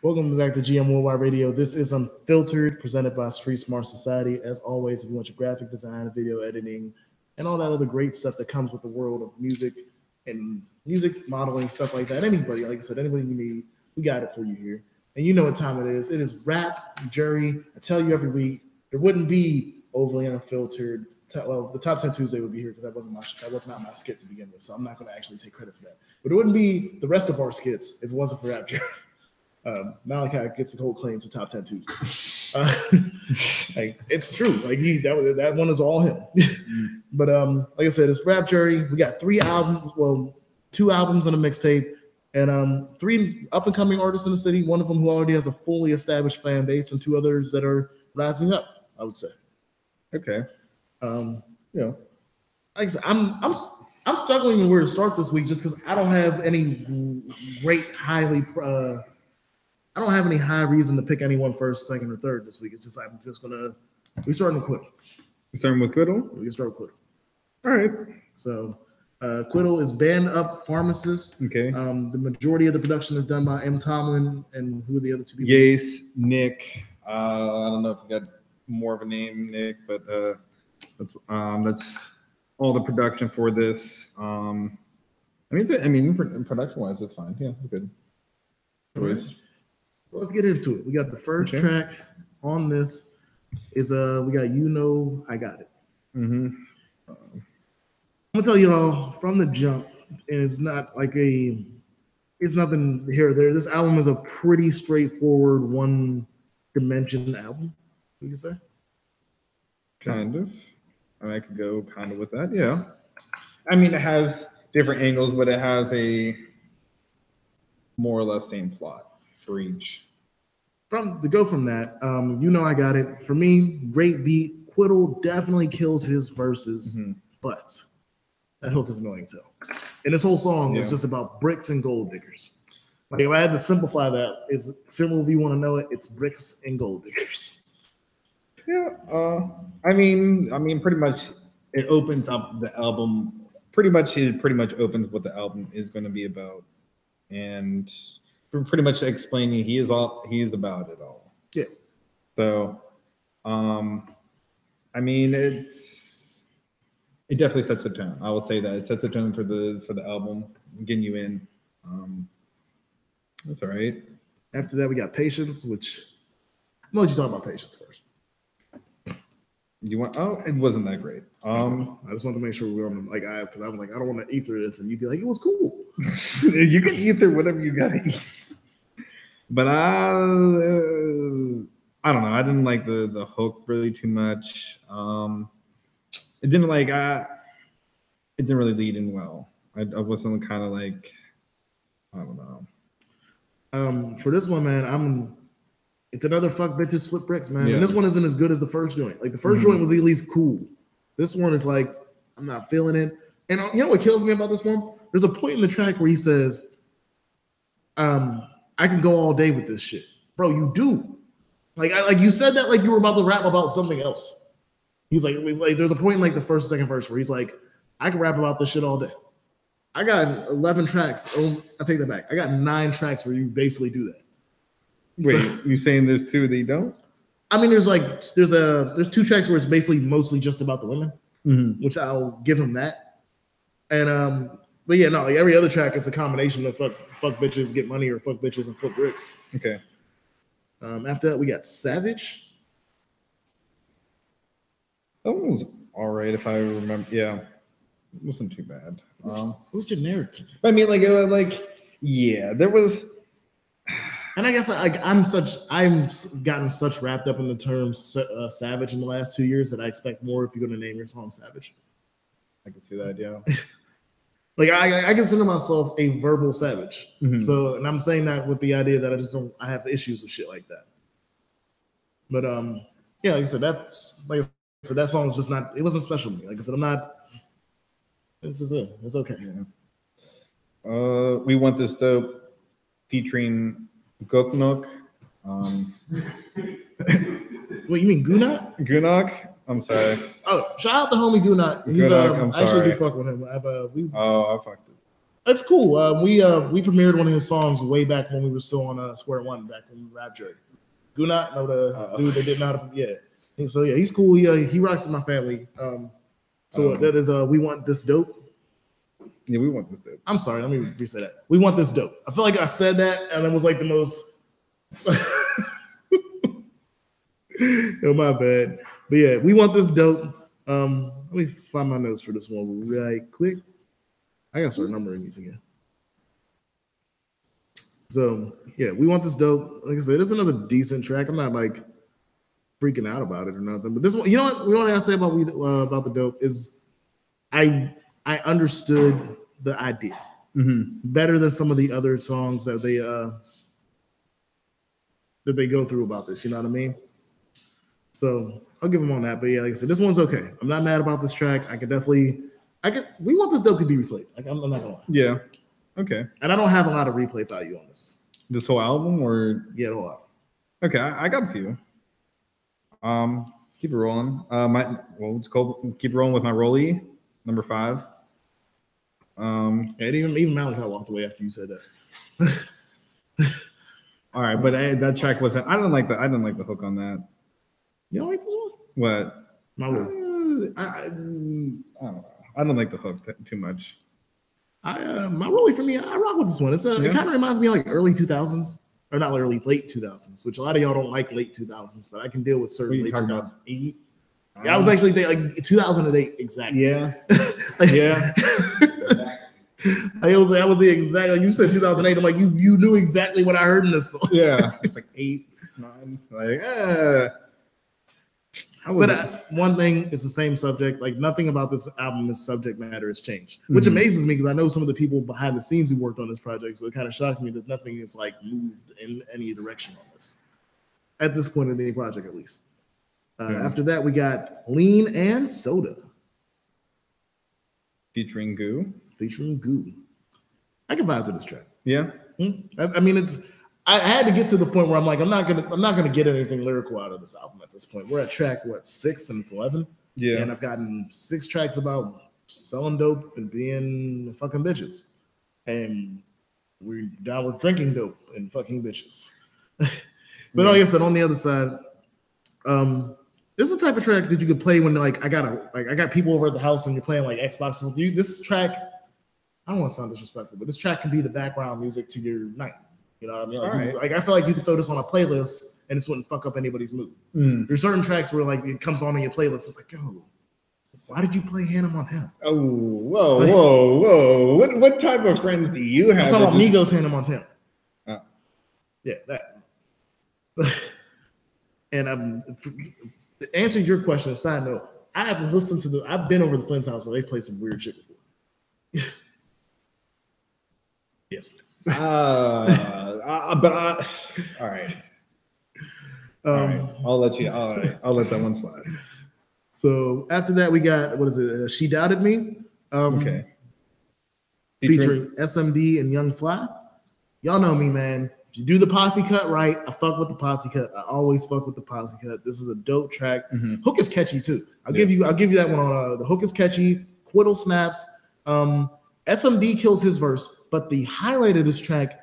Welcome back to GM Worldwide Radio. This is Unfiltered, presented by Street Smart Society. As always, if you want your graphic design, video editing, and all that other great stuff that comes with the world of music and music modeling, stuff like that, anybody, like I said, anybody you need, we got it for you here. And you know what time it is. It is Rap Jury. I tell you every week, there wouldn't be Overly Unfiltered. Well, the Top 10 Tuesday would be here because that was not my skit to begin with, so I'm not going to actually take credit for that. But it wouldn't be the rest of our skits if it wasn't for Rap Jury. Malachi gets the whole claim to Top 10 Tuesday. Like, it's true. Like that one is all him. But like I said, it's Rap Jury. We got 3 albums. Well, 2 albums on a mixtape, and 3 up and coming artists in the city. One of them who already has a fully established fan base, and 2 others that are rising up, I would say. Okay. You know, like I said, I'm struggling with where to start this week just because I don't have any great I don't have any high reason to pick anyone first, second, or third this week. It's just we starting with Quiddle. You starting with Quiddle? We can start with Quiddle. All right. So Quiddle is band up Pharmacist. Okay. The majority of the production is done by M. Tomlin, and who are the other 2 people? Yace, Nick. I don't know if you got more of a name, Nick, but that's all the production for this. I mean, production-wise, it's fine. Yeah, it's good. Choice. So let's get into it. We got the first track on this is we got You Know I Got It. Mm-hmm. I'm gonna tell you all from the jump, and it's not like it's nothing here or there. This album is a pretty straightforward one-dimension album. You can say. Kind of. I could go kind of with that. Yeah. I mean, it has different angles, but it has a more or less same plot for each. From that, You Know I Got It. For me, great beat. Quiddle definitely kills his verses, but that hook is annoying as hell. And this whole song is just about bricks and gold diggers. Like, if I had to simplify that, it's simple if you want to know it. It's bricks and gold diggers. Yeah. I mean, pretty much it opens up the album. It pretty much opens what the album is going to be about, and pretty much explaining he is about it all. Yeah. So, I mean, it definitely sets the tone. I will say that it sets the tone for the album, getting you in. That's all right. After that, we got Patience, which I'm gonna let you talk about Patience first. It wasn't that great. I just wanted to make sure we were on because I was like, I don't want to ether this, and you'd be like, it was cool. You can ether whatever you got to eat. But I don't know. I didn't like the hook really too much. It didn't really lead in well. I wasn't kind of like, I don't know. For this one, man, it's another fuck bitches flip bricks, man. Yeah. And this one isn't as good as the first joint. Like, the first joint was at least cool. This one is like, I'm not feeling it. And you know what kills me about this one? There's a point in the track where he says, I can go all day with this shit. Bro, you do. Like you said that like you were about to rap about something else. He's like there's a point in like the first and second verse where he's like, I can rap about this shit all day. I got 11 tracks. Oh, I take that back. I got 9 tracks where you basically do that. Wait, you saying there's 2 that you don't? I mean, there's 2 tracks where it's basically mostly just about the women, which I'll give him that. And but yeah, no, like every other track is a combination of fuck bitches, get money, or fuck bitches and flip bricks. Okay. After that, we got Savage. That one was all right, if I remember. Yeah, it wasn't too bad. It was generic. I mean, there was. And I guess I've gotten such wrapped up in the term savage in the last 2 years that I expect more if you're going to name your song Savage. I can see that, yeah. Like, I consider myself a verbal savage. So, and I'm saying that with the idea that I have issues with shit like that. But yeah, like I said, that song is just not, it wasn't special to me. Like I said, this is it. It's okay. Yeah. We Want This Dope featuring Goknok. What, you mean Gunok? Gunok? I'm sorry. Oh, shout out to homie Gunok. He's I'm I actually sorry. do fuck with him. I fucked this. It's cool. We premiered one of his songs way back when we were still on Square One, back when we rapped Jerry. Gunat, know the dude that did not, yeah. And so yeah, he's cool. He rocks with my family. That is we want this dope. Yeah, we want this dope. I'm sorry, let me reset that. We want this dope. I feel like I said that and it was like the most. Oh, my bad. But yeah, we want this dope. Let me find my notes for this one right quick. I gotta start numbering these again. So yeah, we want this dope. Like I said, it's another decent track. I'm not like freaking out about it or nothing. But this one, you know what? What I gotta say about the dope is, I understood the idea better than some of the other songs that they go through about this. You know what I mean? So I'll give them on that. But yeah, like I said, this one's okay. I'm not mad about this track. We want this dope to be replayed. Like I'm not gonna lie. Yeah. Okay. And I don't have a lot of replay value on this. This whole album, or yeah, the whole album. Okay, I got a few. Keep it rolling. Keep it rolling with my rollie, number 5. And even Malachi walked away after you said that. All right, but that track wasn't. I didn't like the hook on that. You don't like this one? What? My rollie. I don't know. I don't like the hook too much. My rollie for me, I rock with this one. It kind of reminds me of like early 2000s, or not early, late 2000s, which a lot of y'all don't like late 2000s, but I can deal with certain late 2000s. 8? Yeah, I was actually thinking like 2008 exactly. Yeah. Yeah. I was the exact. Like you said 2008. I'm like you knew exactly what I heard in this song. Yeah, like 8, 9. Like one thing is the same subject. Like nothing about this album, this subject matter has changed, which amazes me because I know some of the people behind the scenes who worked on this project. So it kind of shocks me that nothing is like moved in any direction on this at this point in the project, at least. After that, we got Lean and Soda featuring Goo. I can vibe to this track. Yeah. I mean, I had to get to the point where I'm like, I'm not gonna get anything lyrical out of this album at this point. We're at track 6 and it's 11. Yeah. And I've gotten 6 tracks about selling dope and being fucking bitches, and we're drinking dope and fucking bitches. But like I said, on the other side, this is the type of track that you could play when like I got people over at the house and you're playing like Xboxes. This track, I don't want to sound disrespectful, but this track can be the background music to your night. You know what I mean? Like, like I feel like you could throw this on a playlist and this wouldn't fuck up anybody's mood. There's certain tracks where like it comes on in your playlist. It's like, yo, why did you play Hannah Montana? Oh, whoa! What type of friends do you have? I'm talking about Migos Hannah Montana. Oh. Yeah, that. And to answer your question, side note, I have listened to I've been over the Flint's house where they played some weird shit before. Yes. All right. I'll let you. All right, I'll let that one slide. So after that, we got what is it? She Doubted Me. Okay. Featuring SMD and Young Fly. Y'all know me, man. If you do the posse cut right, I fuck with the posse cut. I always fuck with the posse cut. This is a dope track. Hook is catchy too. I'll give you that one on the hook is catchy. Quiddle snaps. SMD kills his verse, but the highlight of this track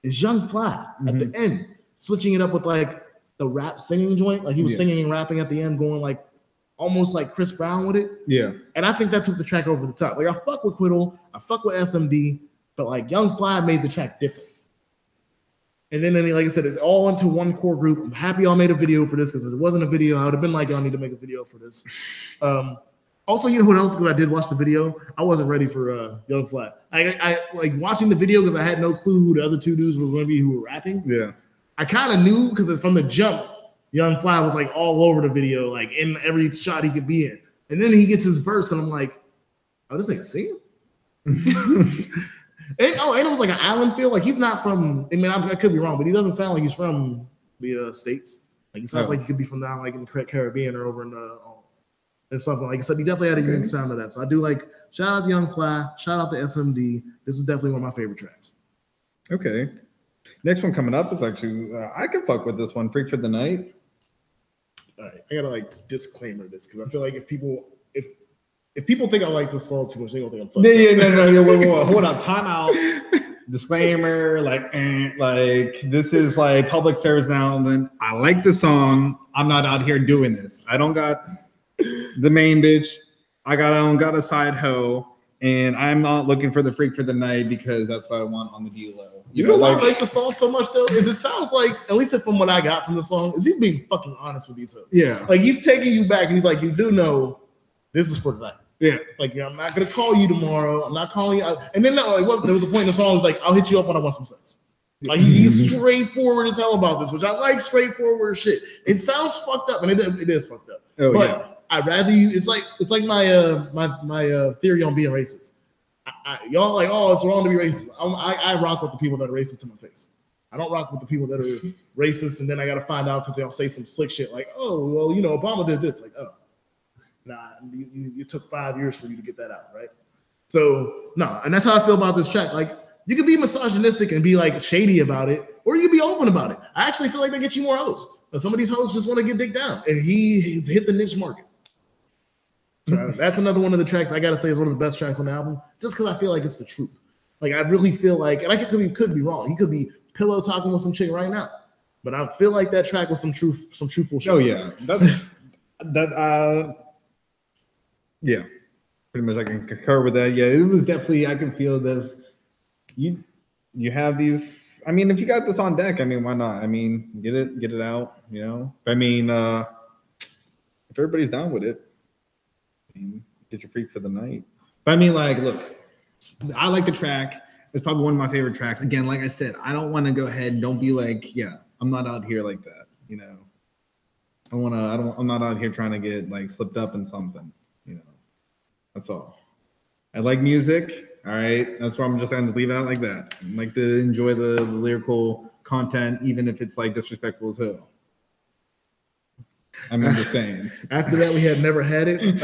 is Young Fly at the end, switching it up with like the rap singing joint. Like he was singing and rapping at the end, going like almost like Chris Brown with it. Yeah. And I think that took the track over the top. Like I fuck with Quiddle, I fuck with SMD, but like Young Fly made the track different. And then, like I said, it all into one core group. I'm happy y'all made a video for this because if it wasn't a video, I would have been like, y'all need to make a video for this. Also, you know what else? Because I did watch the video, I wasn't ready for Young Fly. I like watching the video because I had no clue who the other two dudes were going to be who were rapping. Yeah. I kind of knew because from the jump, Young Fly was like all over the video, like in every shot he could be in. And then he gets his verse, and I'm like, oh, this nigga singing? And it was like an island feel. Like he's not from. I mean, I could be wrong, but he doesn't sound like he's from the States. Like he sounds like he could be from down like in the Caribbean or over in and something. Like I said, he definitely had a unique sound to that. So I do like shout out to Young Fly, shout out to SMD. This is definitely one of my favorite tracks. Okay, next one coming up is actually I can fuck with this one. Freak for the Night. All right, I gotta like disclaimer this because I feel like if if people think I like this song too much, they gonna think I'm fucked no, whoa, hold up, time out. Disclaimer, like this is like public service announcement. I like the song. I'm not out here doing this. I don't got the main bitch. I got a side hoe, and I'm not looking for the freak for the night because that's what I want on the D-Lo. You know why I like the song so much though? Is it sounds like, at least from what I got from the song, is he's being fucking honest with these hoes. Yeah. Like he's taking you back and he's like, you do know this is for tonight. Yeah. Like, yeah, I'm not gonna call you tomorrow. I'm not calling you out. And then there was a point in the song, was like, I'll hit you up when I want some sex. Like he's straightforward as hell about this, which I like straightforward shit. It sounds fucked up, and it is fucked up. Oh, but yeah. I'd rather you. It's like my theory on being racist. Y'all like, oh, it's wrong to be racist. I rock with the people that are racist to my face. I don't rock with the people that are racist, and then I got to find out because they'll say some slick shit like, oh, well, you know, Obama did this. Like, oh, nah, you took 5 years for you to get that out, right? So no, and that's how I feel about this track. Like, you could be misogynistic and be like shady about it, or you could be open about it. I actually feel like they get you more hoes. But some of these hoes just want to get dick down, and he's hit the niche market. So that's another one of the tracks I gotta say is one of the best tracks on the album, just because I feel like it's the truth. Like I really feel like, and I could be wrong. He could be pillow talking with some chick right now, but I feel like that track was some truthful shit. Oh yeah, yeah, pretty much I can concur with that. Yeah, it was definitely, I can feel this. You have these. I mean, if you got this on deck, I mean, why not? I mean, get it out. You know, I mean, if everybody's down with it. Get your freak for the night. But I mean, like, look, I like the track. It's probably one of my favorite tracks. Again, like I said, I don't want to go ahead and don't be like, yeah, I'm not out here like that. You know, I'm not out here trying to get like slipped up in something. You know, that's all. I like music. All right, that's why I'm just going to leave it out like that. I like to enjoy the lyrical content, even if it's like disrespectful as hell. I'm just saying. After that, we had Never Had It.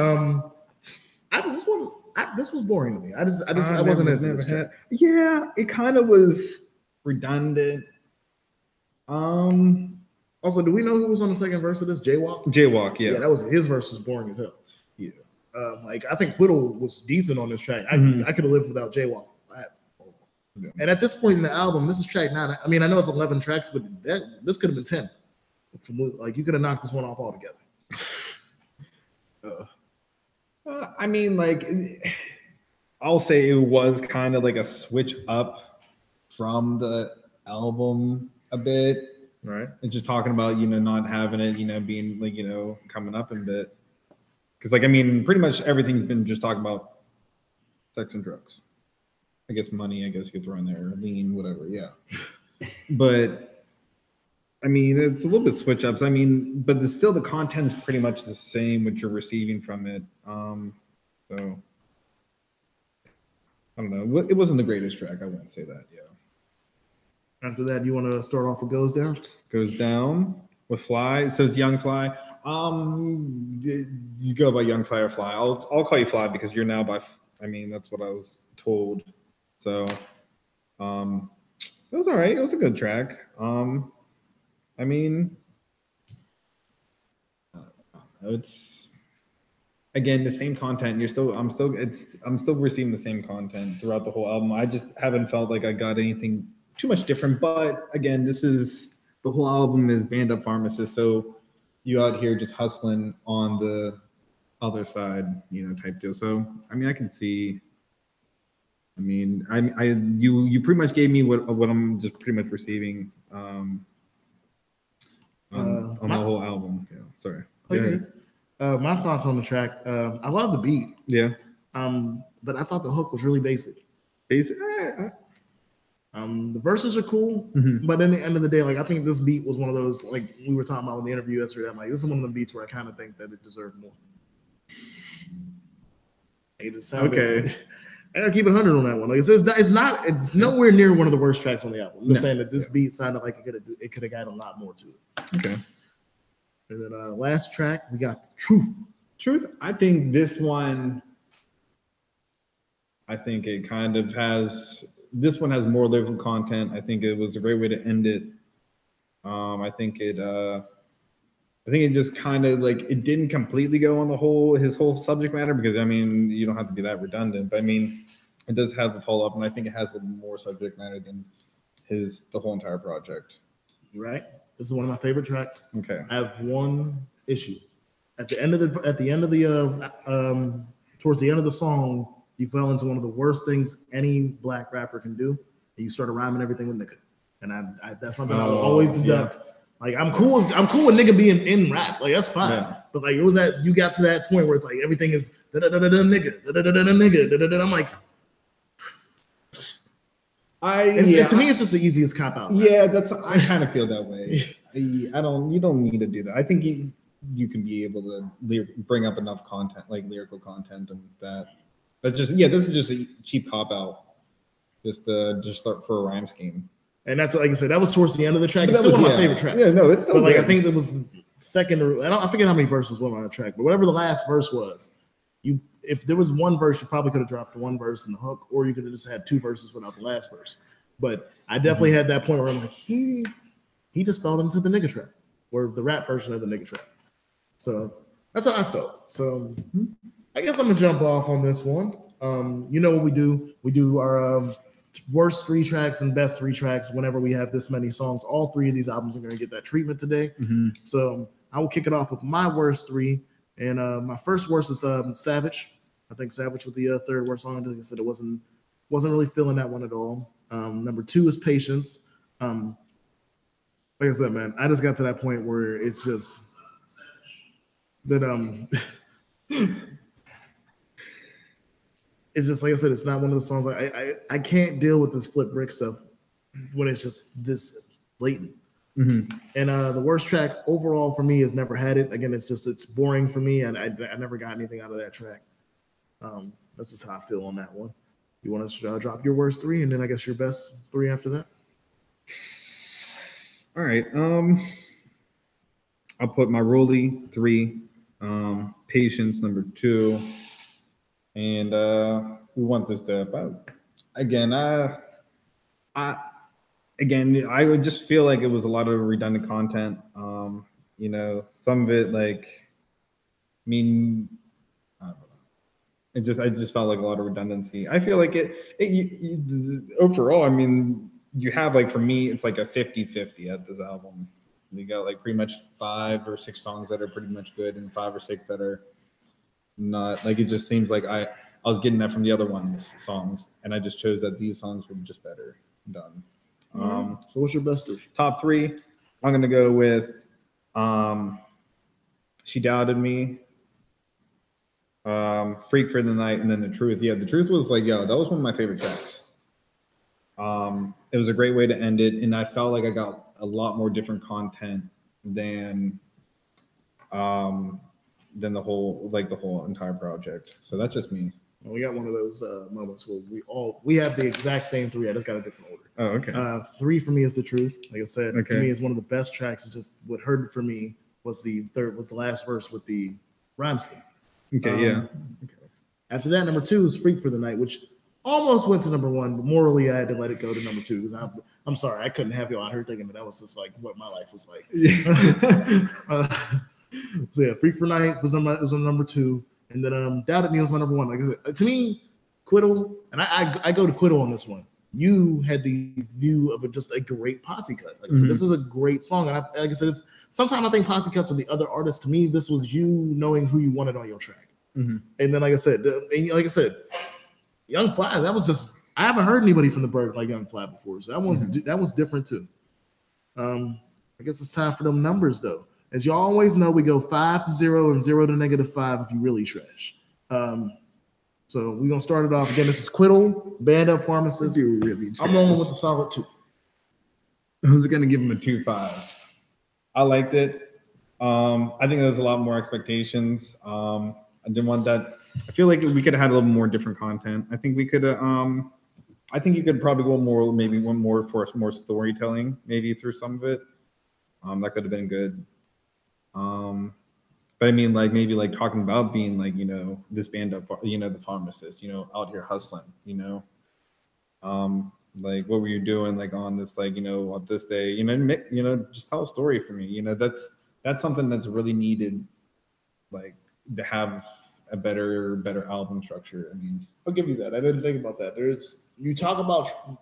This was boring to me. I wasn't into this track. Yeah, it kind of was redundant. Also, do we know who was on the second verse of this? Jaywalk, yeah. Yeah, that was his verse was boring as hell. Yeah. Like I think Quiddle was decent on this track. I could have lived without Jaywalk. Yeah. And at this point in the album, this is track 9. I mean, I know it's 11 tracks, but this could have been 10. Like you could have knocked this one off altogether. I mean, like, I'll say it was kind of like a switch up from the album a bit. Right. It's just talking about, you know, not having it, you know, being like, you know, coming up a bit. Because, like, I mean, pretty much everything's been just talking about sex and drugs. I guess money, I guess you could throw in there, lean, whatever, yeah. But I mean, it's a little bit switch ups. I mean, but still the content is pretty much the same, what you're receiving from it. So I don't know. It wasn't the greatest track. I wouldn't say that. Yeah. After that, you want to start off with Goes Down? Goes Down with Fly. So it's Young Fly. You go by Young Fly or Fly. I'll call you Fly because you're now by. I mean, that's what I was told. So, it was all right. It was a good track. I mean, it's again the same content. I'm still receiving the same content throughout the whole album. I just haven't felt like I got anything too much different. But again, the whole album is band up Pharmacist, so you out here just hustling on the other side, you know, type deal. So I mean, I can see. I mean, you pretty much gave me what I'm just pretty much receiving. On the whole album. Yeah, sorry. Okay. My thoughts on the track. I love the beat. Yeah. But I thought the hook was really basic. Basic. The verses are cool, but in the end of the day, like I think this beat was one of those, like we were talking about in the interview yesterday. I'm like, this is one of the beats where I kind of think that it deserved more. It just sounded okay. I gotta keep it 100 on that one. Like it's nowhere near one of the worst tracks on the album. I'm just saying that this beat sounded like it could have got a lot more to it. Okay. And then last track, we got Truth. I think this one. I think it kind of has. This one has more lyrical content. I think it was a great way to end it. I think it. I think it just kind of like it didn't completely go on his whole subject matter, because I mean you don't have to be that redundant, but I mean it does have the follow up, and I think it has more subject matter than the whole entire project. Right. This is one of my favorite tracks. Okay. I have one issue. At the end of the towards the end of the song, you fell into one of the worst things any black rapper can do. And you started rhyming everything with nigga. And I that's something I will always deduct. Yeah. Like I'm cool with nigga being in rap. Like that's fine. Yeah. But like it was that you got to that point where it's like everything is da da da da nigga, da da da da nigga, da da da. I'm like, to me, it's just the easiest cop out. Yeah, I kind of feel that way. You don't need to do that. I think you can be able to bring up enough content, like lyrical content, and that. But this is just a cheap cop out, just for a rhyme scheme. And that's like I said, that was towards the end of the track. It's still one of my favorite tracks. Yeah, no, it's still. But like I think it was second, or I forget how many verses were on the track, but whatever the last verse was, if there was one verse, you probably could have dropped one verse in the hook, or you could have just had two verses without the last verse. But I definitely had that point where I'm like, he just fell into the nigga trap, or the rap version of the nigga trap. So that's how I felt. So I guess I'm gonna jump off on this one. You know what we do? We do our worst 3 tracks and best 3 tracks whenever we have this many songs. All 3 of these albums are gonna get that treatment today. So I will kick it off with my worst 3. And my first worst is Savage. I think Savage was the third worst song. Like I said, it wasn't really feeling that one at all. Number 2 is Patience. Like I said, man, I just got to that point where it's just that it's just like I said, it's not one of the songs I can't deal with this flip brick stuff when it's just this blatant. And the worst track overall for me is Never Had It. Again, it's boring for me, and I never got anything out of that track. That's just how I feel on that one. You want to drop your worst 3, and then I guess your best 3 after that? All right. I'll put my Rolly 3, Patience number 2, and we want this to. Again, I would just feel like it was a lot of redundant content. Some of it, like, I mean, I don't know. I just felt like a lot of redundancy. I feel like overall, I mean, you have, like, for me, it's like a 50-50 at this album. You got like pretty much 5 or 6 songs that are pretty much good, and 5 or 6 that are not. Like, it just seems like I was getting that from the other songs, and I just chose that these songs were just better done. So what's your best 3? Top 3, I'm gonna go with She Doubted Me, Freak for the Night, and then The Truth. Yeah, The Truth was like, that was one of my favorite tracks. It was a great way to end it, and I felt like I got a lot more different content than the whole entire project. So that's just me. We got one of those moments where we have the exact same 3. I just got a different order. Oh, okay. 3 for me is The Truth. Like I said, to me, is one of the best tracks. It's just what hurt for me was the last verse with the rhyme scheme. Okay, yeah. Okay. After that, number 2 is Freak for the Night, which almost went to number 1, but morally I had to let it go to number 2 because I'm sorry, I couldn't have y'all out here thinking that was just like what my life was like. So yeah, Freak for Night was on number 2. And then Doubted Me was my number 1. Like I said, to me, Quiddle, and I go to Quiddle on this one. You had the view of just a great posse cut. Like I said, this is a great song. And like I said, sometimes I think posse cuts are the other artists. To me, this was you knowing who you wanted on your track. And then, like I said, Young Fly, that was just, I haven't heard anybody from the Berg like Young Fly before. So that was different too. I guess it's time for them numbers though. As you always know, we go 5 to 0 and 0 to -5 if you really trash. So we're gonna start it off again. This is Quiddle, Band Up Pharmacist. I'm rolling with the solid 2. Who's gonna give him a 2.5? I liked it. I think there's a lot more expectations. I didn't want that. I feel like we could have had a little more different content. I think we could. I think you could probably go more for more storytelling, maybe through some of it. That could have been good. But I mean, like maybe like talking about being like, this band of, the Pharmacist, out here hustling, like what were you doing like on this, like, on this day, just tell a story for me. that's something that's really needed, like to have a better album structure. I mean, I'll give you that. I didn't think about that. You talk about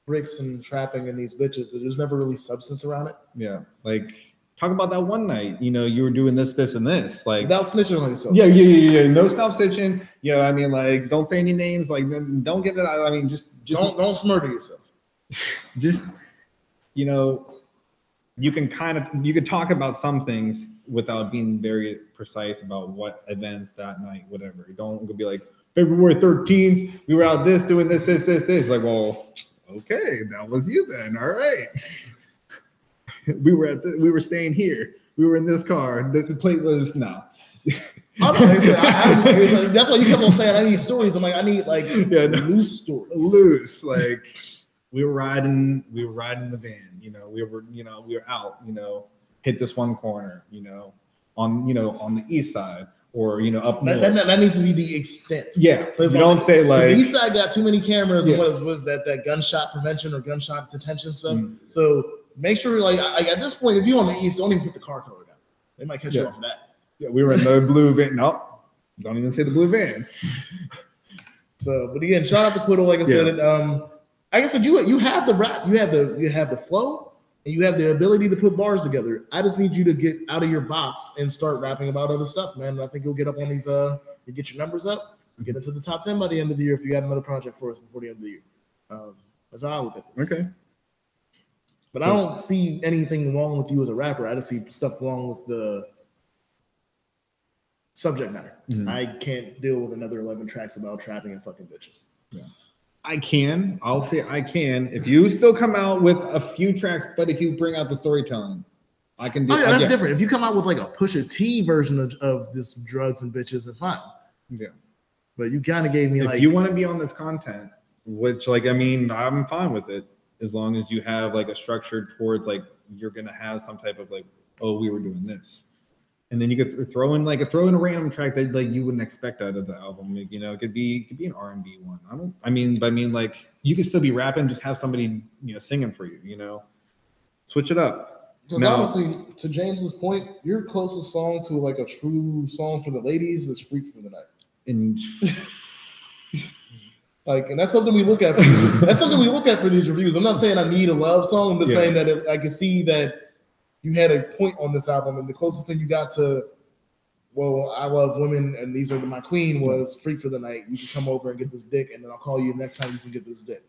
bricks and trapping and these bitches, but there's never really substance around it. Yeah, like talk about that one night. You were doing this, and this. Like without snitching on yourself. Yeah. No stop snitching. Yeah, I mean, like don't say any names. Like don't get it out. I mean, just don't smurder yourself. Just you can talk about some things without being very precise about what events that night, whatever. Don't go be like February 13th, we were out doing this. Like, well, okay, that was you then. All right. we were staying here. We were in this car. The plate was no. I know. That's why you kept on saying I need stories. I'm like, I need loose stories. Loose, like we were riding the van. We were out. Hit this one corner. On the east side. Or up north. That needs to be the extent. Yeah, you don't say like the east side got too many cameras. Yeah. And what was that gunshot prevention or gunshot detention stuff? Mm-hmm. So make sure like at this point, if you're on the east, don't even put the car color down. They might catch you off of that. Yeah, we were in the blue van. No, don't even say the blue van. So, but again, shout out to Quiddle. Like I said, and, I guess you have the rap, you have the flow. And you have the ability to put bars together. I just need you to get out of your box and start rapping about other stuff, man. And I think you'll get up on these. You get your numbers up, get into the top 10 by the end of the year if you got another project for us before the end of the year. That's how I look at this. Okay. But I don't see anything wrong with you as a rapper. I just see stuff wrong with the subject matter. Mm-hmm. I can't deal with another 11 tracks about trapping and fucking bitches. Yeah. I'll say I can. If you still come out with a few tracks, but if you bring out the storytelling, I can do it. Oh, yeah, that's different. If you come out with like a Pusha T version of this drugs and bitches, then fine. Yeah. But you kind of gave me if you want to be on this content, which I'm fine with it as long as you have like a structure towards like you're gonna have some type of like, oh, we were doing this. And then you could throw in a random track that like you wouldn't expect out of the album. Like, it could be an R&B one. I mean like you could still be rapping, just have somebody singing for you. Switch it up. Because honestly, to James's point, your closest song to like a true song for the ladies is "Freak for the Night." And and that's something we look at. That's something we look at for these reviews. I'm not saying I need a love song. I'm just saying that I can see that. You had a point on this album, and the closest thing you got to, well, I love women, and these are my queen, was "Freak for the Night." You can come over and get this dick, and then I'll call you next time you can get this dick.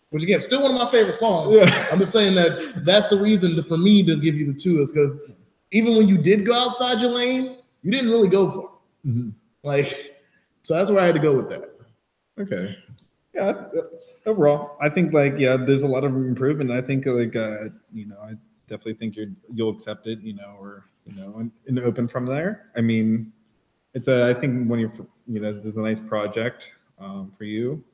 Which again, still one of my favorite songs. Yeah. I'm just saying that's the reason for me to give you the two is because even when you did go outside your lane, you didn't really go for it. Mm-hmm. So that's where I had to go with that. Okay. Yeah. Overall, I think there's a lot of improvement. I think I definitely think you'll accept it, and open from there. I mean, I think when there's a nice project for you.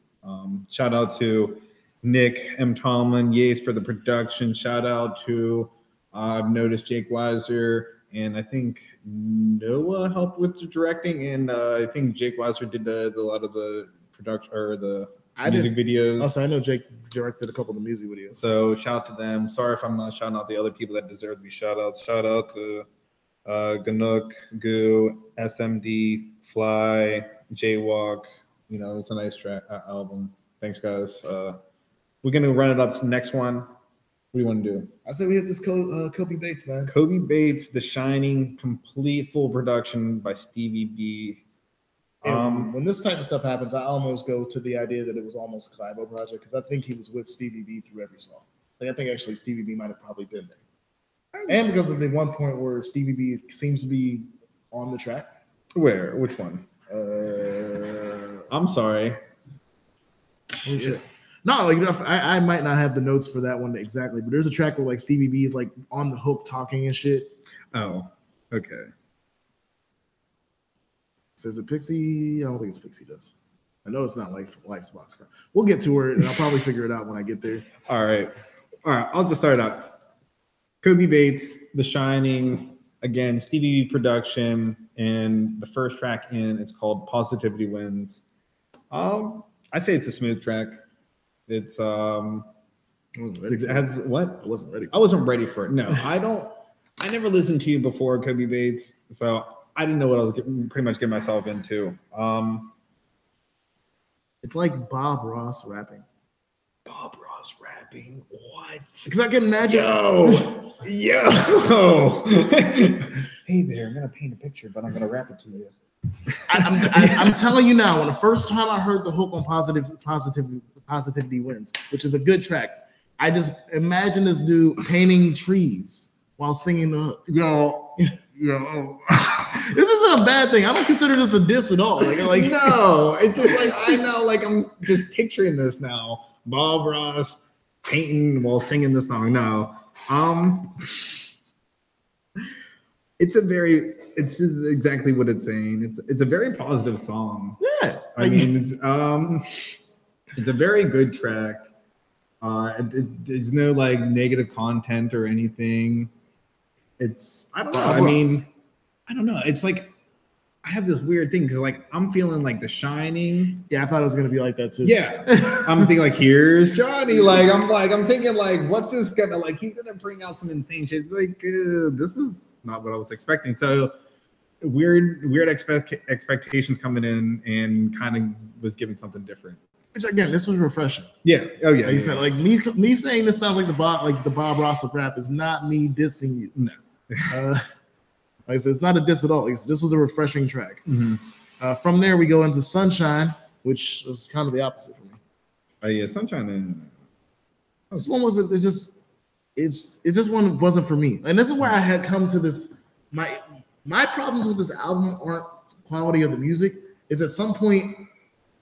Shout out to Nick M. Tomlin, Yates for the production. Shout out to I've noticed Jake Weiser, and I think Noah helped with the directing, and I think Jake Weiser did a lot of the production or the music videos. Also, I know Jake directed a couple of the music videos. So shout out to them. Sorry if I'm not shouting out the other people that deserve to be shout outs. Shout out to Ganuk, Goo, SMD, Fly, Jaywalk. It's a nice track album. Thanks, guys. We're gonna run it up to the next one. What do you want to do? I say we hit this Coby Bates, man. Coby Bates, The Shining, complete full production by Stevie B. When this type of stuff happens, I almost go to the idea that it was almost a collabo project because I think he was with Stevie B through every song. I think actually Stevie B might have probably been there. And because of the one point where Stevie B seems to be on the track. Where? Which one? I'm sorry. Oh, shit. No, I might not have the notes for that one exactly, but there's a track where Stevie B is on the hook talking and shit. Oh, okay. Says it Pixie? I don't think it's Pixie does. I know it's not Life's Box. We'll get to her, and I'll probably figure it out when I get there. All right. I'll just start out. Coby Bates, The Shining, again, Stevie B production, and the first track it's called Positivity Wins. I say it's a smooth track. It's it has what? I wasn't ready. I wasn't ready for it. No, I don't. I never listened to you before, Coby Bates, so I didn't know what I was pretty much getting myself into. It's like Bob Ross rapping. Bob Ross rapping? What? Because I can imagine. Yo. Hey there, I'm gonna paint a picture, but I'm gonna rap it to you. I'm telling you now. When the first time I heard the hook on Positivity Wins, which is a good track, I just imagine this dude painting trees while singing the hook. Yo. This isn't a bad thing. I don't consider this a diss at all. Like no, it's just like I know. Like I'm just picturing this now. Bob Ross painting while singing the song. No, it's exactly what it's saying. It's a very positive song. Yeah, I mean, it's a very good track. There's no like negative content or anything. I don't know. I mean, I don't know. It's like I have this weird thing because like I'm feeling like The Shining. Yeah, I thought it was gonna be like that too. Yeah, I'm thinking like here's Johnny. I'm thinking like what's this gonna like? He's gonna bring out some insane shit. Like this is not what I was expecting. So weird expectations coming in and kind of was giving something different. Which again, this was refreshing. Yeah. Oh yeah. Like you said, like me saying this sounds like the Bob Ross of rap is not me dissing you. No. Like I said, it's not a diss at all. This was a refreshing track. Mm-hmm. From there, we go into Sunshine, which was kind of the opposite for me. Oh yeah, Sunshine. This one wasn't. It's just one wasn't for me. And this is where I had come to this. My problems with this album aren't quality of the music. Is at some point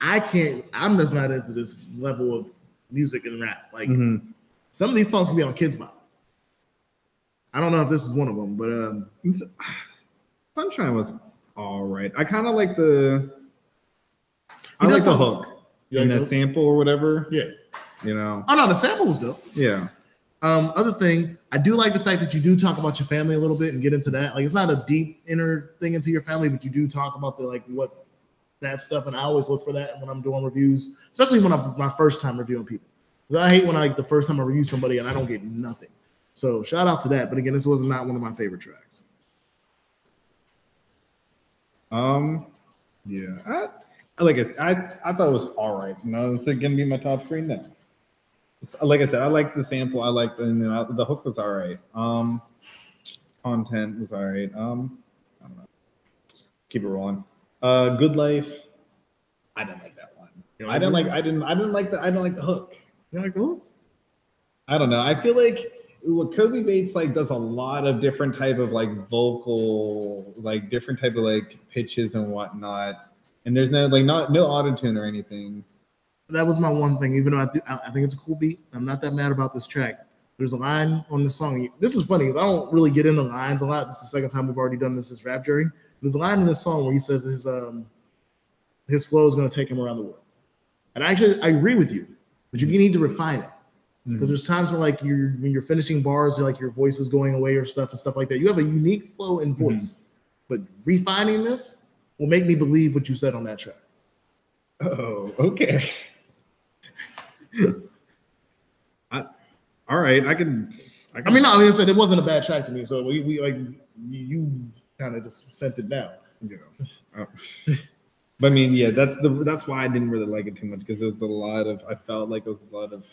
I'm just not into this level of music and rap. Like some of these songs can be on Kids Bop. I don't know if this is one of them, but Sunshine was all right. I kind of like the hook and that sample or whatever. Yeah, you know. Oh no, the sample was dope. Yeah. Other thing, I do like the fact that you do talk about your family a little bit and get into that. Like it's not a deep inner thing into your family, but you do talk about the like what that stuff, and I always look for that when I'm doing reviews, especially when I'm my first time reviewing people. I hate when the first time I review somebody and I don't get nothing. So shout out to that. But again, this was not one of my favorite tracks. Yeah. I thought it was all right. No, it's gonna be my top 3 now. Like I said, I like the sample. I like the hook was all right. Content was all right. I don't know. Keep it rolling. Good Life. I didn't like that one. I didn't like the hook. You like the hook? I don't know. I feel like what Coby Bates like does a lot of different type of like vocal, like different type of like pitches and whatnot. And there's no auto-tune or anything. That was my one thing. Even though I think it's a cool beat, I'm not that mad about this track. There's a line on the song. This is funny because I don't really get into lines a lot. This is the second time we've already done this as Rap Jury. There's a line in this song where he says his flow is going to take him around the world. And I agree with you, but you need to refine it. Because there's times where like when you're finishing bars, like your voice is going away or stuff like that. You have a unique flow and voice, but refining this will make me believe what you said on that track. Oh, okay. All right, I mean, no, I said it wasn't a bad track to me. So we like you kind of just sent it down. Yeah. But I mean, yeah, that's why I didn't really like it too much because there was I felt like it was a lot of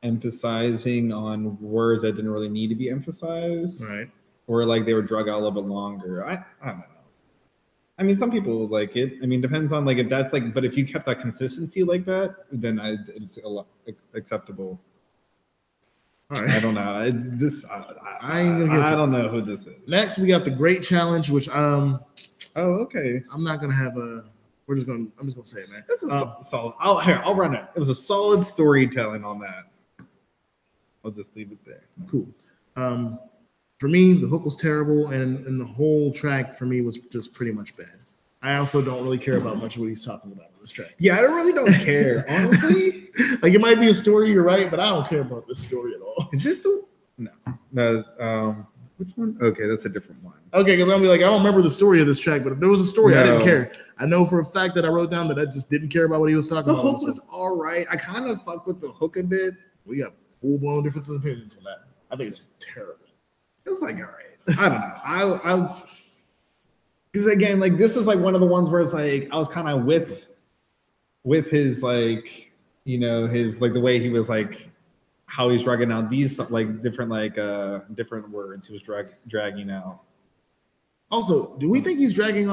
emphasizing on words that didn't really need to be emphasized, right? Or like they were drug out a little bit longer. I don't know. I mean, some people like it. I mean, depends on like if that's like, but if you kept that consistency like that, then it's a lot acceptable. All right. I don't know. I don't know who this is. Next, we got the Great Challenge, which Oh, okay. I'm not gonna have a. I'm just gonna say it, man. This is solid. I'll run it. It was a solid storytelling on that. I'll just leave it there. Cool. For me, the hook was terrible, and the whole track for me was just pretty much bad. I also don't really care about much of what he's talking about in this track. Yeah, I really don't care, honestly. Like it might be a story, you're right, but I don't care about this story at all. Is this the no? Which one? Okay, that's a different one. Okay, because I'll be like, I don't remember the story of this track, but if there was a story, I didn't care. I know for a fact that I wrote down that I just didn't care about what he was talking about. The hook was all right. I kind of fuck with the hook a bit. We got full-blown differences of opinions on that. I think it's terrible. It was like, all right. I don't know. I was, because again, like this is like one of the ones where it's like I was kind of with his like, you know, his like the way he was like how he's dragging out these like different words he was dragging out. Also, do we think he's dragging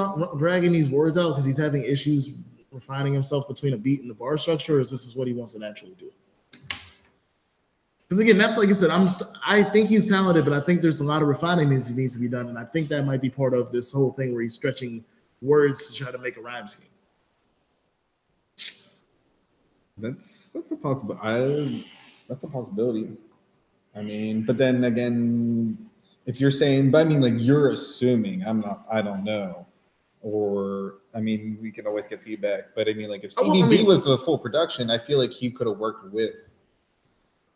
these words out because he's having issues refining himself between a beat and the bar structure, or is this what he wants to naturally do? Because again, that's like I said, I think he's talented, but I think there's a lot of refining that needs to be done, and I think that might be part of this whole thing where he's stretching words to try to make a rhyme scheme. That's a possibility. That's a possibility. I mean, but then again, if you're saying, but I mean, like you're assuming, I don't know. Or, I mean, we can always get feedback, but I mean, like if Stevie B was the full production, I feel like he could have worked with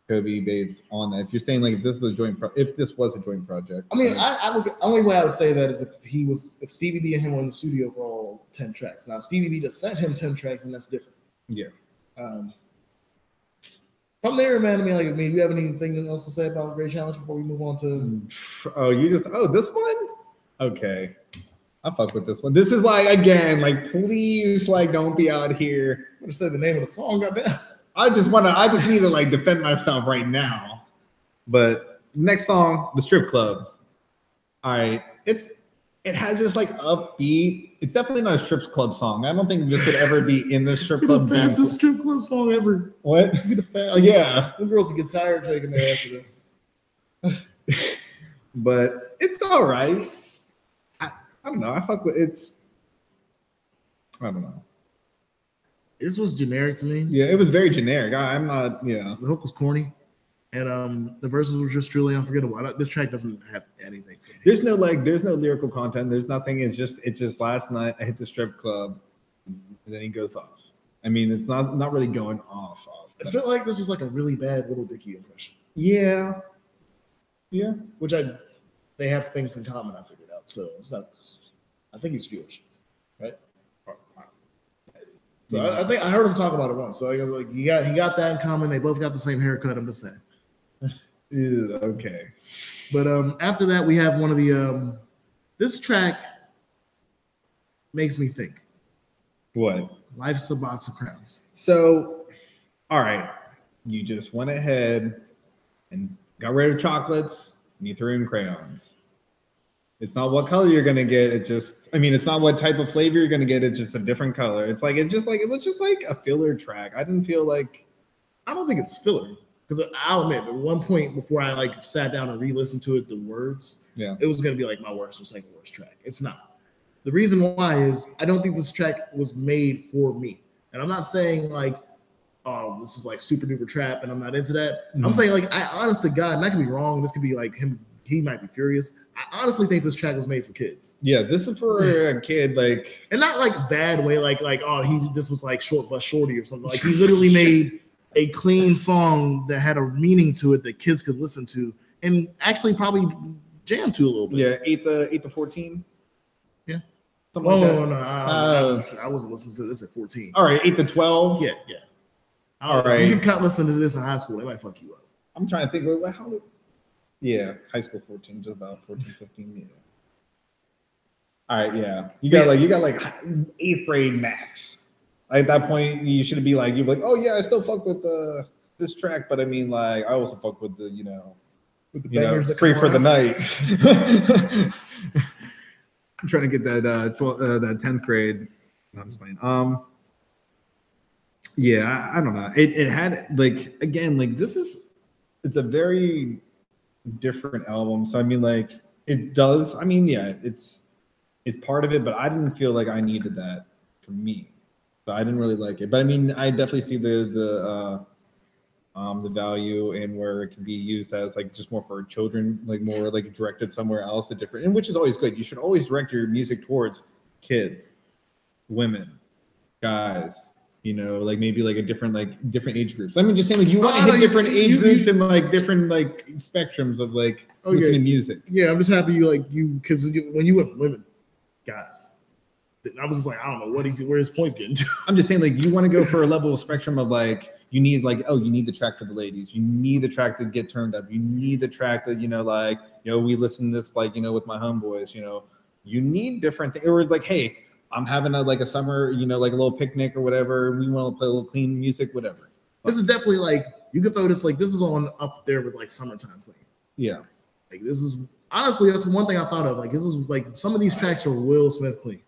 Coby based on that. If you're saying like if this was a joint project. I mean, I look at, only way I would say that is if Stevie B and him were in the studio for all 10 tracks. Now Stevie B just sent him 10 tracks, and that's different. Yeah. From there, man, do you have anything else to say about Great Challenge before we move on to? This one? Okay. I fuck with this one. This is like, again, like, please, like, don't be out here. I'm gonna say the name of the song, goddamn. I just need to like defend myself right now. But next song, The Strip Club. All right. It has this like upbeat. It's definitely not a strip club song. I don't think this could ever be in the strip club. The fastest strip club song ever. What? Yeah. The girls get tired taking their ass to this. But it's all right. I don't know. I fuck with it's. I don't know. This was generic to me. Yeah, it was very generic. I'm not. Yeah. The hook was corny, and the verses were just truly unforgettable. This track doesn't have anything. There's no lyrical content. There's nothing. It's just last night I hit the strip club, and then he goes off. I mean, it's not really going off. I felt like this was like a really bad Little Dicky impression. Yeah. Yeah. Which they have things in common. I figured out. So it's not. I think he's Jewish, right? So I think I heard him talk about it once. So I was like, he got that in common. They both got the same haircut. I'm just saying. Okay. But after that, we have one of the this track makes me think. What? Life's a box of crowns. So, all right, you just went ahead and got rid of chocolates and you threw in crayons. It's not what color you're gonna get. It's not what type of flavor you're gonna get. It's just a different color. It was just like a filler track. I didn't feel like. I don't think it's filler. Because I'll admit, at one point before I like sat down and re-listened to it, the words, it was gonna be like my worst or second worst track. It's not. The reason why is I don't think this track was made for me, and I'm not saying like, oh, this is like super duper trap, and I'm not into that. Mm-hmm. I'm saying like, I honestly, God, and I could be wrong. This could be like him. He might be furious. I honestly think this track was made for kids. Yeah, this is for a kid, like, and not like bad way, like this was like Short Bus Shorty or something. Like he literally made a clean song that had a meaning to it that kids could listen to and actually probably jam to a little bit. Yeah, 8 to 14. Yeah. No, I wasn't listening to this at 14. All right, 8 to 12. Yeah. All right. If you can listen to this in high school, they might fuck you up. I'm trying to think. How? Yeah, high school 14, just about 14, 15. Yeah. All right, yeah. You got like 8th grade max. At that point, you should be like, oh yeah, I still fuck with this track, but I mean, like, I also fuck with the, with the bangers that Free for the Night. I'm trying to get that that 10th grade. No, I'm just playing. Yeah, I don't know. It had like, again, like it's a very different album. So I mean, like, it does. I mean, yeah, it's part of it, but I didn't feel like I needed that for me. So I didn't really like it, but I mean, I definitely see the value and where it can be used as like just more for children, like more like directed somewhere else, and which is always good. You should always direct your music towards kids, women, guys. Like maybe like different age groups. I mean, just saying like you want to hit different age groups and like different like spectrums of like listening to music. Yeah, I'm just happy because when you went women, guys. I was just like, I don't know where his point's getting to. I'm just saying, like, you want to go for a level of spectrum of like you need like, oh, you need the track for the ladies. You need the track to get turned up. You need the track that, like, we listen to this, like, with my homeboys, you need different things. Or like, hey, I'm having a summer, like a little picnic or whatever. We want to play a little clean music, whatever. This is definitely like, you could throw this, like, this is on up there with like summertime clean. Yeah. Like, this is, honestly, that's one thing I thought of. Like, this is like, some of these tracks are Will Smith clean.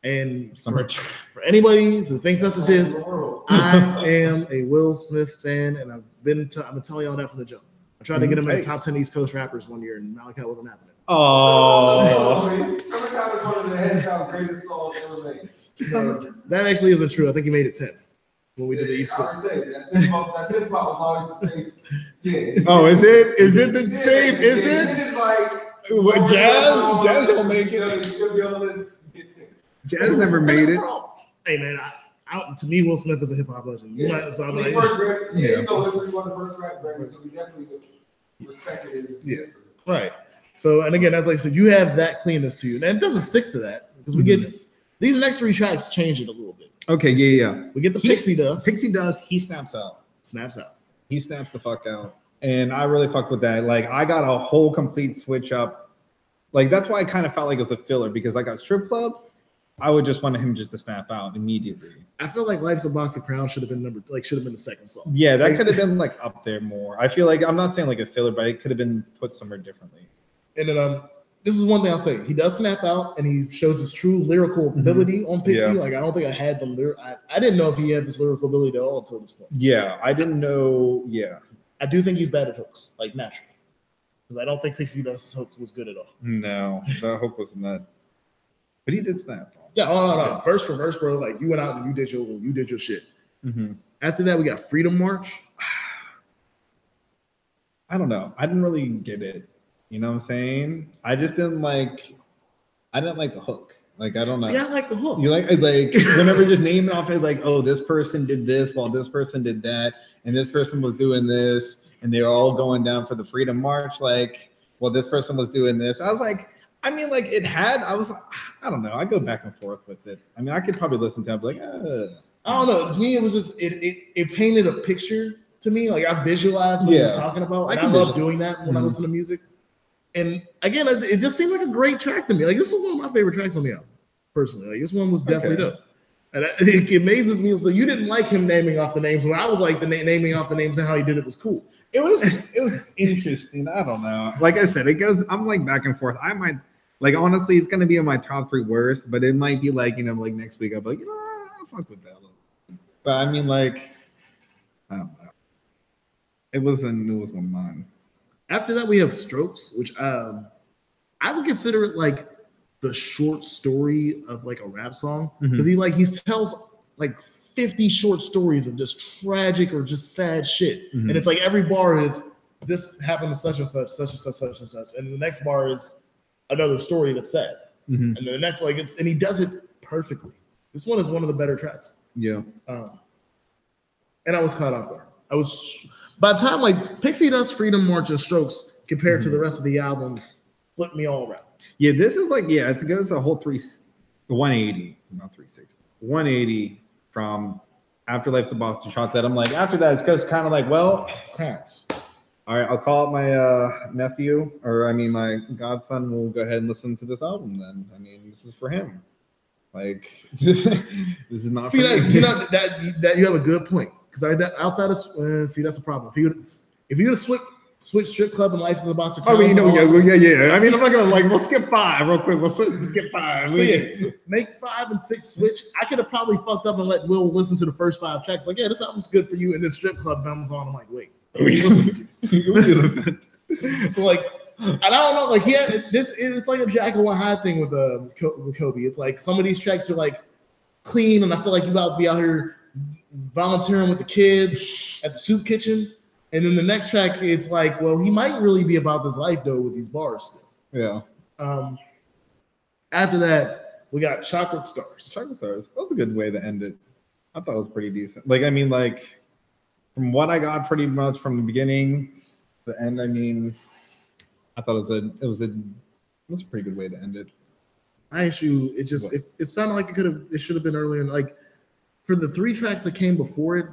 And for anybody who thinks that's a diss, I am a Will Smith fan, and I've been telling y'all that from the jump. I tried to get him in the top 10 East Coast rappers one year, and Malachi wasn't happening. Oh. Summertime is one of the hands down greatest songs ever made. So, that actually isn't true. I think he made it 10 when we did the East Coast. That 10 spot was always the same. Yeah. Oh, is it? Is it the same? Is it? It is like what, Jazz don't make it. It should be on the list. Jazz never made it. Hey man, to me, Will Smith is a hip hop legend. You might, so I'm like, he always won the first rap Grammy, so we definitely respected his history. Right. So, and again, as I said, you have that cleanness to you, and it doesn't stick to that because we get these next 3 tracks change it a little bit. Okay, yeah. We get the Pixie Dust. Pixie Dust. He snaps out. He snaps the fuck out, and I really fucked with that. Like, I got a whole complete switch up. Like, that's why I kind of felt like it was a filler, because I got Strip Club. I would just want him just to snap out immediately. I feel like Life's a Box of Crowns should have been the second song. Yeah, that could have been like up there more. I feel like, I'm not saying like a filler, but it could have been put somewhere differently. And then this is one thing I'll say. He does snap out, and he shows his true lyrical ability on Pixie. Yeah. Like, I don't think I had the I didn't know if he had this lyrical ability at all until this point. Yeah, I didn't know. Yeah, I do think he's bad at hooks, like naturally, because I don't think Pixie Dust's hook was good at all. No, that hook wasn't that. But he did snap. Yeah, no. Verse for verse, bro. Like, you went out and you did your shit. Mm-hmm. After that, we got Freedom March. I don't know. I didn't really get it. You know what I'm saying? I just didn't like. I didn't like the hook. Like, I don't know. See, I like the hook. You like whenever just naming off it, like, oh, this person did this while this person did that, and this person was doing this, and they were all going down for the Freedom March. Like, well, this person was doing this. I was like. I mean, like, I was like, I don't know. I go back and forth with it. I mean, I could probably listen to it, like, I don't know. To me, it was just, it painted a picture to me. Like, I visualized what he was talking about. Like, I love doing that when I listen to music. And again, it just seemed like a great track to me. Like, this was one of my favorite tracks on the album, personally. Like, this one was definitely dope. And it amazes me. So you didn't like him naming off the names, where I was like, naming off the names and how he did it was cool. It was interesting. I don't know. Like I said, I'm like back and forth. I might. Like, honestly, it's gonna be in my top 3 worst, but it might be like, like next week I'll be like, I'll fuck with that. But I mean, like, I don't know. It was one of mine. After that, we have Strokes, which I would consider it like the short story of like a rap song, because he tells like 50 short stories of just tragic or just sad shit, and it's like every bar is this happened to such and such, such and such, such and such, and the next bar is another story that's sad, and then the next and he does it perfectly. This one is one of the better tracks. Yeah. And I was caught off guard. By the time like Pixie Dust, Freedom March, and Strokes compared to the rest of the album flipped me all around. Yeah, this is like it goes a whole 180, not 360, 180 from Afterlife's About to Chocolate. I'm like, after that, it goes kind of like, well, crap. All right, I'll call up my nephew, or my godson. We'll go ahead and listen to this album then. I mean, this is for him. Like, this is not for me. That you have a good point. Because outside of that's a problem. If you would have switched Strip Club and Life is About to Come. Yeah. I mean, I'm not gonna we'll skip 5 real quick. We'll skip 5. So make 5 and 6 switch. I could have probably fucked up and let Will listen to the first 5 tracks. Like, yeah, this album's good for you. And then Strip Club comes on. I'm like, wait. So like, and I don't know, like it's like a Jekyll and Hyde thing with Coby. It's like some of these tracks are like clean, and I feel like you about to be out here volunteering with the kids at the soup kitchen, and then the next track it's like, well, he might really be about this life though with these bars still. Yeah. After that, we got Chocolate Stars. Chocolate Stars. That was a good way to end it. I thought it was pretty decent. Like, I mean, like. From what I got pretty much from the beginning to the end, I mean, I thought it was a pretty good way to end it. My issue, it sounded like it should have been earlier. Like, for the 3 tracks that came before it,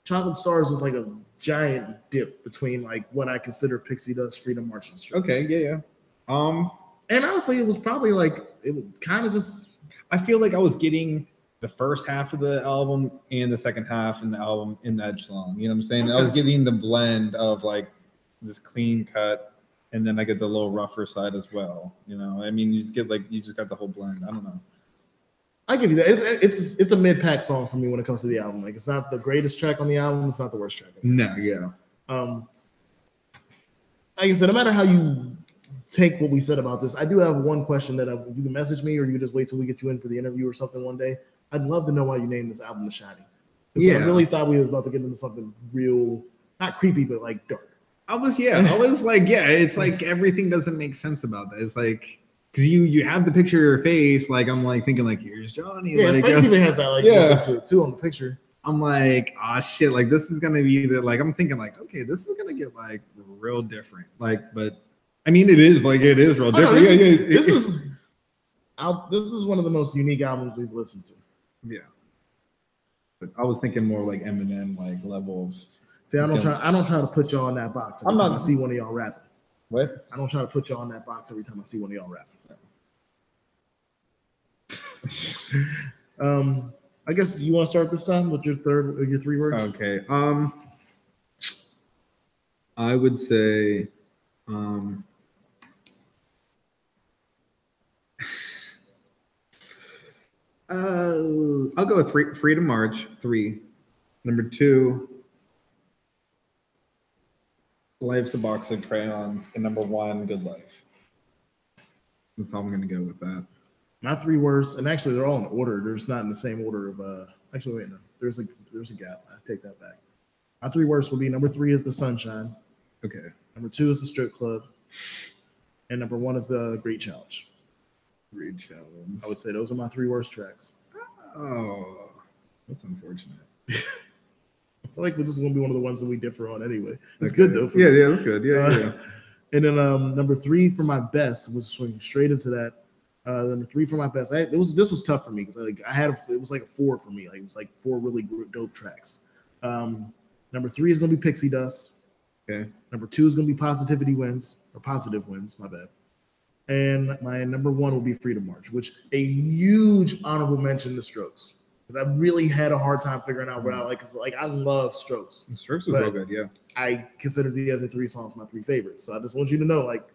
Chocolate Stars was like a giant dip between like what I consider Pixie Dust, Freedom March, and Strokes. Okay, yeah. And honestly, it was probably like it was kind of just. I feel like I was getting the first half of the album and the second half in the album in that song. You know what I'm saying? Okay. I was getting the blend of like this clean cut, and then I get the little rougher side as well. You know, I mean, you just got the whole blend. I don't know. I give you that. It's a mid-pack song for me when it comes to the album. Like, it's not the greatest track on the album. It's not the worst track. No, yeah. Like I said, no matter how you take what we said about this, I do have one question that you can message me, or you can just wait till we get you in for the interview or something one day. I'd love to know why you named this album The Shiny. Yeah. I really thought we was about to get into something real, not creepy, but like dark. I was like, yeah, it's like everything doesn't make sense about that. It's like, because you have the picture of your face, like I'm like thinking like, here's Johnny. Yeah, like, his face even has that like look to it too on the picture. I'm like, oh shit, like this is gonna be the like I'm thinking like, okay, this is gonna get like real different. Like, but I mean it is real different. No, this is one of the most unique albums we've listened to. Yeah. But I was thinking more like Eminem like levels. See, I don't try to put y'all in that box every time I see one of y'all rapping. What? I don't try to put y'all in that box every time I see one of y'all rapping. I guess you want to start this time with your three words. Okay. I would say, I'll go with Freedom March 3. Number 2, Life's a Box of Crayons, and number 1, Good Life. That's how I'm gonna go with that. My 3 words, and actually they're all in order. They're just not in the same order of. Actually, wait, no. There's a gap. I take that back. My 3 words will be: number 3 is The Sunshine. Okay. Number 2 is The Strip Club, and number 1 is The Great Challenge. Great Challenge. I would say those are my 3 worst tracks. Oh, that's unfortunate. I feel like this is gonna be one of the ones that we differ on anyway. It's good though. Yeah, that's good. Yeah. And then number 3 for my best was swinging straight into that. Number 3 for my best. This was tough for me because it was like a 4 for me. Like it was like 4 really dope tracks. Number 3 is gonna be Pixie Dust. Okay. Number 2 is gonna be Positive Wins. My bad. And my number 1 will be Freedom March, which a huge honorable mention to Strokes. Because I really had a hard time figuring out what I like. Cause like I love Strokes. Strokes is real good, yeah. I consider the other 3 songs my 3 favorites. So I just want you to know, like,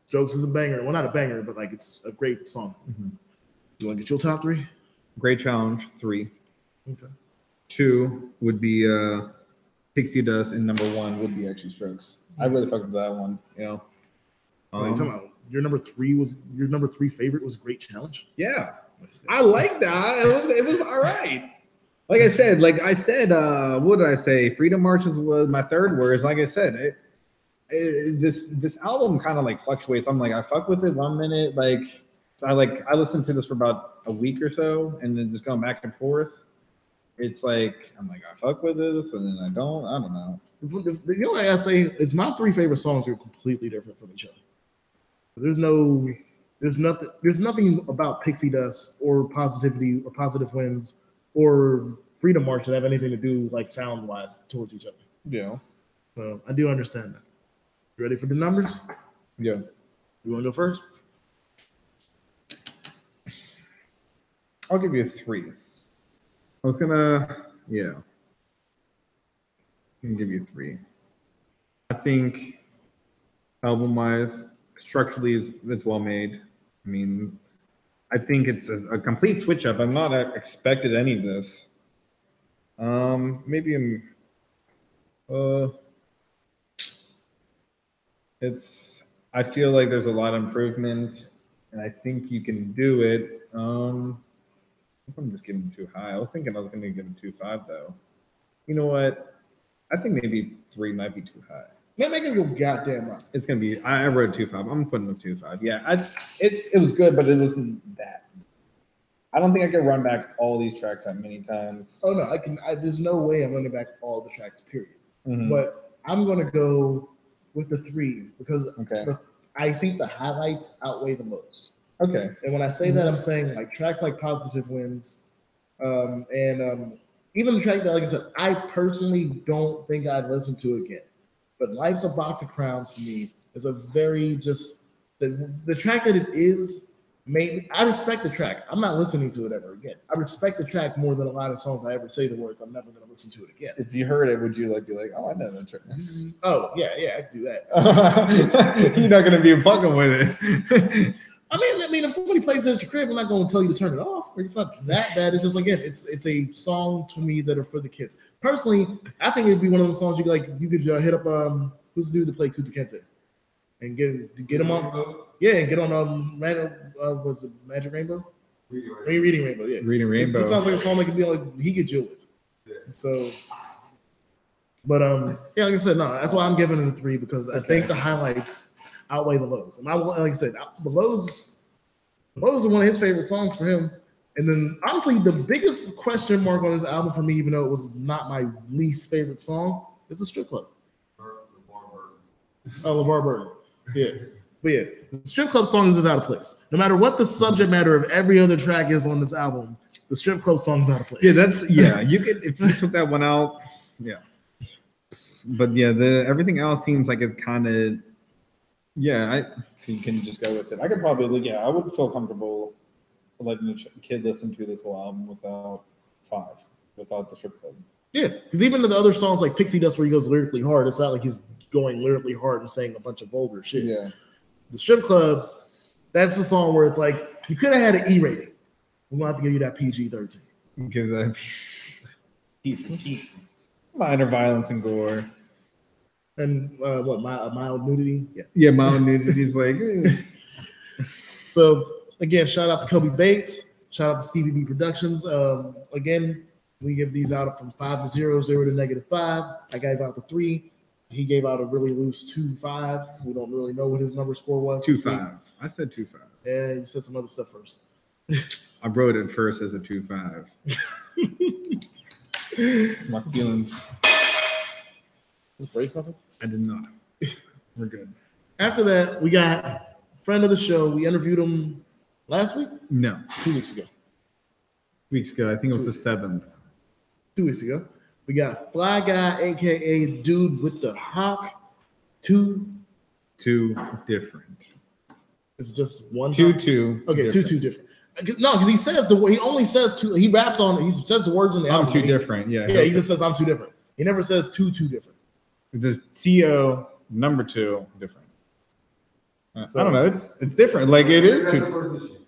Strokes is a banger. Well, not a banger, but like it's a great song. Mm-hmm. You want to get your top 3? Great Challenge 3. Okay. 2 would be Pixie Dust, and number 1 would be actually Strokes. I really fucked with that one. You know. Talking about your number 3 favorite was Great Challenge? Yeah. I like that. It was all right. Like I said, what did I say? Freedom Marches was my 3rd words. Like I said, this album kind of like fluctuates. I'm like, I fuck with it 1 minute. I listened to this for about a week or so, and then just going back and forth. It's like I'm like, I fuck with this, and then I don't. I don't know. You know what I say? It's my 3 favorite songs are completely different from each other. There's nothing about Pixie Dust or Positivity or Positive Winds or Freedom March that have anything to do like sound wise towards each other. Yeah. So I do understand that. You ready for the numbers? Yeah. You want to go first? I'll give you a 3. I was gonna, I can give you 3. I think album wise, structurally it's well made. I mean, I think it's a complete switch up. I'm not expected any of this. Maybe I feel like there's a lot of improvement, and I think you can do it. I'm just giving it too high. I was thinking I was going to give it 2.5 though. You know what? I think maybe 3 might be too high. Man, make it go goddamn right. It's gonna be. I wrote 2.5. I'm putting it 2.5. Yeah, it was good, but it wasn't that. I don't think I can run back all these tracks that many times. Oh no, I can. There's no way I'm running back all the tracks. Period. Mm-hmm. But I'm gonna go with the 3 because I think the highlights outweigh the lows. Okay. And when I say that, I'm saying like tracks like Positive Winds, and even the track that, like I said, I personally don't think I'd listen to again. But Life's a Box of Crowns to me is a very just the track that it is. Maybe I respect the track. I'm not listening to it ever again. I respect the track more than a lot of songs I ever say the words. I'm never going to listen to it again. If you heard it, would you like be like, oh, I know that track? Oh yeah, I can do that. You're not going to be fucking with it. I mean, if somebody plays it at your crib, I'm not going to tell you to turn it off. It's not that bad. It's just again, it's a song to me that are for the kids. Personally, I think it'd be one of those songs you could hit up who's the dude that played Kuta Kente and get him on. Yeah, and get on was it Magic Rainbow? Reading Rainbow, yeah. Reading Rainbow. This sounds like a song that could be like he could chill with. Yeah. So, but yeah, like I said, no, that's why I'm giving it a 3 because I think the highlights outweigh the lows. And like I said, the lows are one of his favorite songs for him. And then honestly, the biggest question mark on this album for me, even though it was not my least favorite song, is the Strip Club. Oh, LeVar Burton. Yeah. But yeah, the Strip Club song is out of place. No matter what the subject matter of every other track is on this album, the Strip Club song is out of place. Yeah, you could if you took that one out, yeah. But yeah, everything else seems like it kind of, you can just go with it. I could probably, I would feel comfortable letting a kid listen to this whole album without the Strip Club. Yeah, because even the other songs like Pixie Dust, where he goes lyrically hard, it's not like he's going lyrically hard and saying a bunch of vulgar shit. Yeah. The Strip Club, that's the song where it's like you could have had an E rating. We're gonna have to give you that PG-13. Give that minor violence and gore. And mild nudity? Yeah. Yeah, mild nudity is like. So again, shout out to Coby Bates. Shout out to Stevie B Productions. Again, we give these out from 5 to 0, 0 to -5. I gave out the 3. He gave out a really loose 2.5. We don't really know what his number score was. 2.5. I said 2.5. Yeah, you said some other stuff first. I wrote it first as a 2.5. My feelings. Just break something? I did not. We're good. After that, we got a friend of the show. We interviewed him last week? No. 2 weeks ago. I think it was the 7th. 2 weeks ago. We got FlyGuy, aka Dude with the Hawk. To2 Different. It's just one. To2. Okay, To2 Different. No, because he says the word. He only says two. He raps on. He says the words in the album. I'm too different. Yeah. Yeah. He just says I'm too different. He never says To2 Different. It says TO number 2 different. So, I don't know. It's different. Like it is. That's the first issue.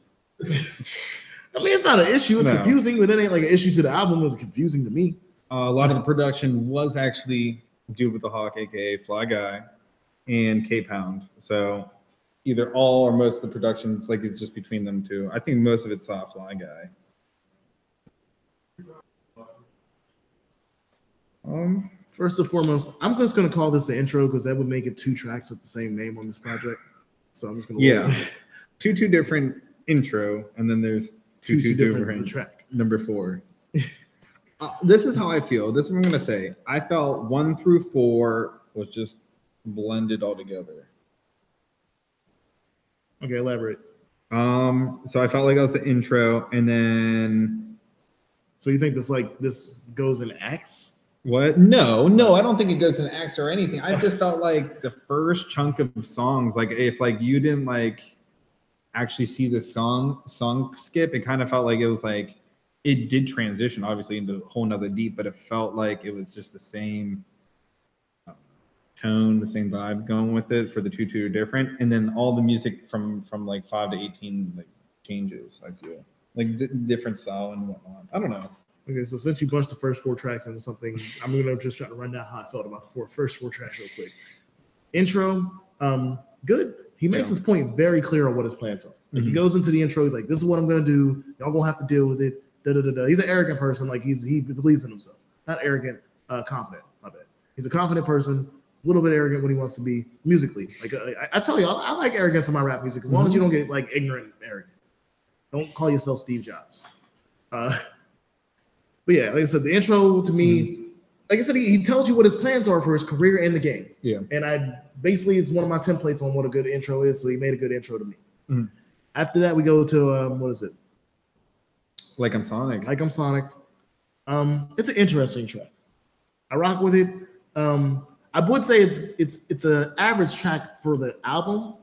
I mean, it's not an issue. It's confusing, but it ain't like an issue to the album. It's confusing to me. A lot of the production was actually Dude with the Hawk, aka FlyGuy, and K-Pound. So either all or most of the productions, like it's just between them two. I think most of it's FlyGuy. First and foremost, I'm just going to call this the intro because that would make it 2 tracks with the same name on this project. So I'm just going to To2 Different intro, and then there's To2 Different track number 4. This is how I feel. This is what I'm going to say. I felt 1 through 4 was just blended all together. Okay, elaborate. So I felt like that was the intro, and then. So you think this goes in acts? What? No, I don't think it goes in acts or anything. I just felt like the first chunk of songs, like if like you didn't like actually see the song skip, it kind of felt like it was like it did transition obviously into a whole nother deep, but it felt like it was just the same tone, the same vibe going with it for the To2 Different, and then all the music from like 5 to 18 like changes. I feel like different style and whatnot. I don't know. Okay, so since you bunched the first 4 tracks into something, I'm gonna just try to run down how I felt about the first four tracks real quick. Intro, good. He makes his point very clear on what his plans are. Like he goes into the intro, he's like, "This is what I'm gonna do. Y'all gonna have to deal with it." He's an arrogant person. Like he believes in himself. Not arrogant, confident. My bad. He's a confident person. A little bit arrogant when he wants to be musically. Like I tell you, I like arrogance in my rap music as long as you don't get like ignorant and arrogant. Don't call yourself Steve Jobs. But yeah, like I said, the intro to me, like I said, he tells you what his plans are for his career and the game. Yeah. And it's one of my templates on what a good intro is. So he made a good intro to me. After that, we go to what is it? Like I'm Sonic. Like I'm Sonic. It's an interesting track. I rock with it. I would say it's an average track for the album,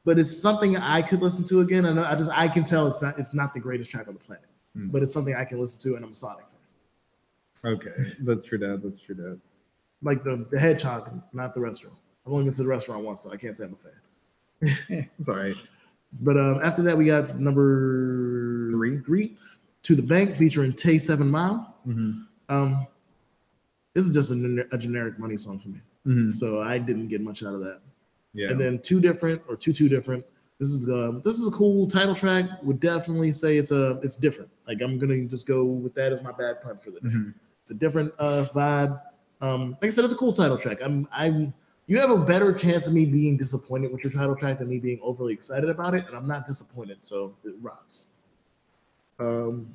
but it's something I could listen to again. And I can tell it's not the greatest track on the planet, but it's something I can listen to, and I'm a Sonic fan. Okay, that's true. That. Like the hedgehog, not the restaurant. I've only been to the restaurant once, so I can't say I'm a fan. It's all right. But after that, we got number three, To the Bank, featuring Tay 7 Mile. Mm-hmm. This is just a generic money song for me, so I didn't get much out of that. Yeah. And then To2 Different. This is a cool title track. Would definitely say it's different. Like I'm gonna just go with that as my bad pun for the day. It's a different vibe. Like I said, it's a cool title track. You have a better chance of me being disappointed with your title track than me being overly excited about it, and I'm not disappointed, so it rocks. From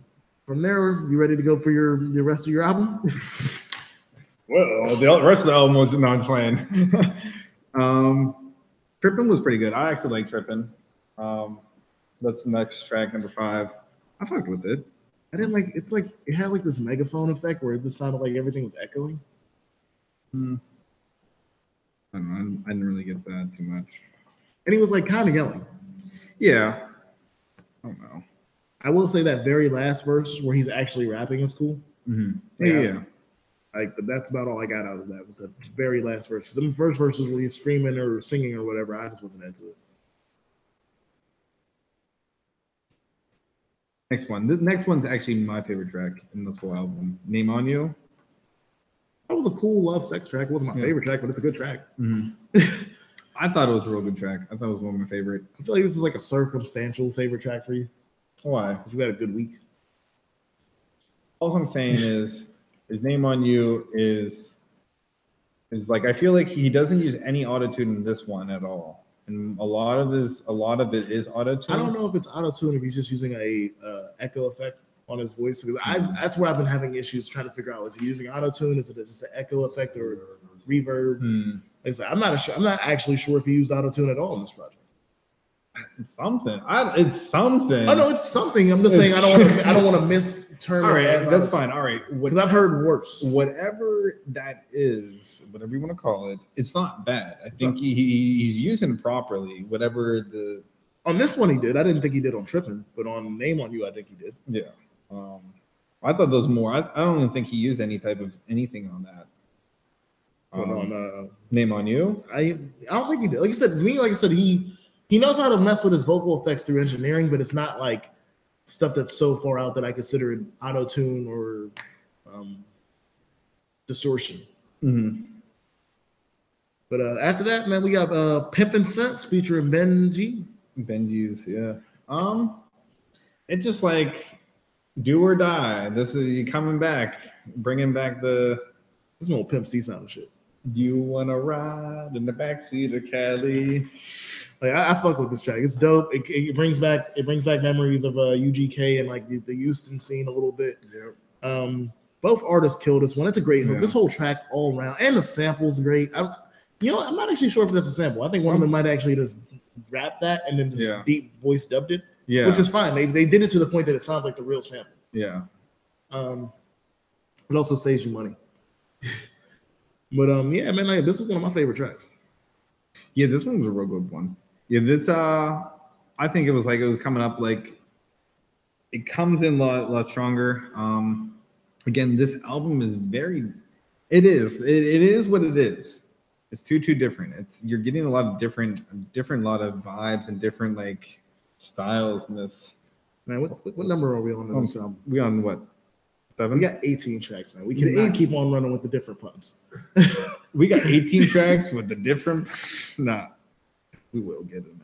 there, you ready to go for your rest of your album? Well, the rest of the album was not playing. Trippin' was pretty good. I actually like Trippin'. That's the next track, number 5. I fucked with it. I didn't like. It's like it had like this megaphone effect where it just sounded like everything was echoing. I don't know. I didn't really get that too much. And he was like kind of yelling. Yeah. I don't know. I will say that very last verse where he's actually rapping is cool. Yeah. Like, but that's about all I got out of that was the very last verse. Some first verses where he's screaming or singing or whatever, I just wasn't into it. Next one. The next one's actually my favorite track in this whole album. Name on You. That was a cool love sex track. It wasn't my favorite track, but it's a good track. I thought it was a real good track. I thought it was one of my favorite. I feel like this is like a circumstantial favorite track for you. Why? If you had a good week. All I'm saying is his Name on You is like, I feel like he doesn't use any autotune in this one at all. And a lot of it is autotune. I don't know if it's autotune, if he's just using a echo effect on his voice. That's where I've been having issues trying to figure out, is he using autotune? Is it just an echo effect or reverb? Like I said, I'm not actually sure if he used autotune at all in this project. It's something. It's something. I know it's something. I'm just saying I don't want to misterm. All right, it as that's autotune. fine. All right, because I've heard worse. Whatever that is, whatever you want to call it, it's not bad. I think he's using it properly. Whatever the on this one he did. I didn't think he did on Trippin', but on Name on You, I think he did. Yeah. I thought those more. I don't even think he used any type of anything on that. But on Name on You, I don't think he did. Like I said, he knows how to mess with his vocal effects through engineering, but it's not like stuff that's so far out that I consider it auto-tune or distortion. But after that, man, we got Pimpin' Sense featuring Benji. Benji's, yeah. It's just like do or die. This is you coming back, bringing back this little Pimp C sound shit. You wanna ride in the backseat of Cali? Like I fuck with this track. It's dope. It brings back memories of UGK and like the Houston scene a little bit. Yep. Both artists killed this one. It's a great hook. This whole track all around, and the sample's great. I'm not actually sure if that's a sample. I think one of them might actually just rap that and then just deep voice dubbed it. Yeah, which is fine. They did it to the point that it sounds like the real sample. Yeah. It also saves you money. But yeah, man, like, this is one of my favorite tracks. Yeah, this one was a real good one. Yeah, this I think it was coming up like it comes in a lot stronger. Again, this album is it is what it is. It's too different. You're getting a lot of different lot of vibes and different like styles in this. Man, what number are we on this album? We on what? 7? We got 18 tracks, man. We cannot keep on running with the different puns. We got 18 tracks with the different. Nah, we will get in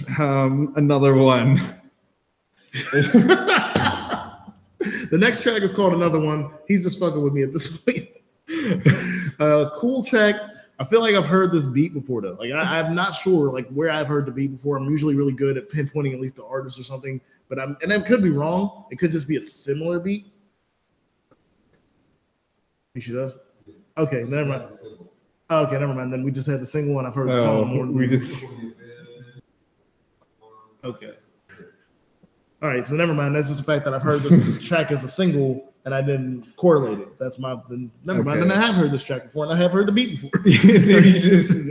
that. Another one. The next track is called Another One. He's just fucking with me at this point. Cool track. I feel like I've heard this beat before though. Like I'm not sure like where I've heard the beat before. I'm usually really good at pinpointing at least the artist or something, but and I could be wrong. It could just be a similar beat. She does. Okay, never mind. Okay, never mind. Then we just had the single and I've heard the song more. We just okay. All right, so never mind. That's just the fact that I've heard this track as a single and I didn't correlate it. That's my never mind. And I have heard this track before, and I have heard the beat before.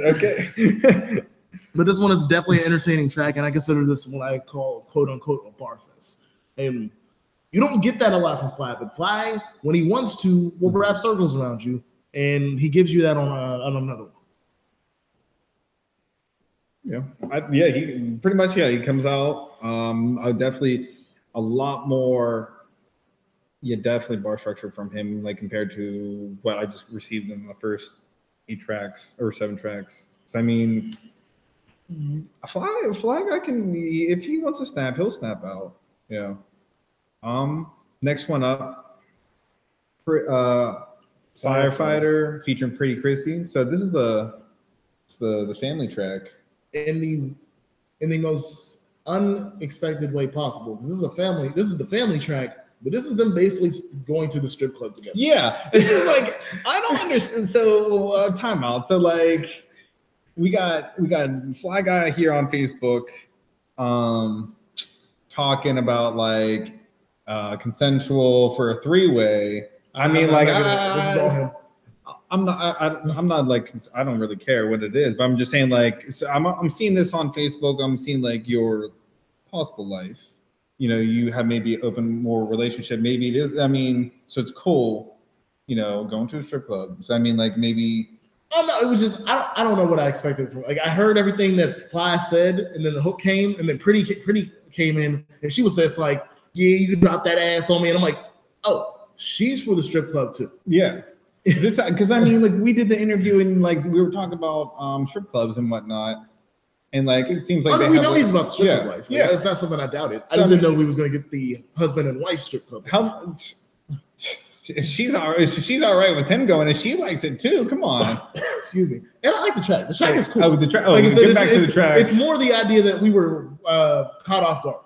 Okay. But this one is definitely an entertaining track, and I consider this what I call "quote unquote" a bar fest. And you don't get that a lot from Fly, but Fly, when he wants to, will wrap circles around you, and he gives you that on another one. Yeah, he pretty much. Yeah, he comes out. I definitely a lot more. Yeah, definitely bar structure from him, like compared to what I just received in the first 8 tracks or 7 tracks. So I mean, FlyGuy can, if he wants to snap, he'll snap out. Yeah. Next one up, Firefighter featuring Pretty Christy. So this is the family track. In the most unexpected way possible. This is the family track, but this is them basically going to the strip club together. Yeah, this is like I don't understand. So time out. So like we got FlyGuy here on Facebook, talking about like consensual for a 3-way. I mean, like this is all him. I'm not like I don't really care what it is, but I'm just saying like so I'm seeing this on Facebook. I'm seeing like your possible life. You know, you have maybe open more relationship. Maybe it is. I mean, so it's cool. You know, going to a strip club. So I mean, like maybe. Oh no, it was just I don't know what I expected from. Like I heard everything that Fly said, and then the hook came, and then Pretty came in, and she was just like, "Yeah, you can drop that ass on me," and I'm like, "Oh, she's for the strip club too." Yeah. Because I mean, like we did the interview and like we were talking about strip clubs and whatnot, and like it seems like we know he's about the strip club life. Like, yeah, that's not something I doubted. I just didn't know we was going to get the husband and wife strip club. How if she's all right with him going and she likes it too? Come on. Excuse me. And I like the track. The track is cool. The track. Like I said, back to the track. It's more the idea that we were caught off guard.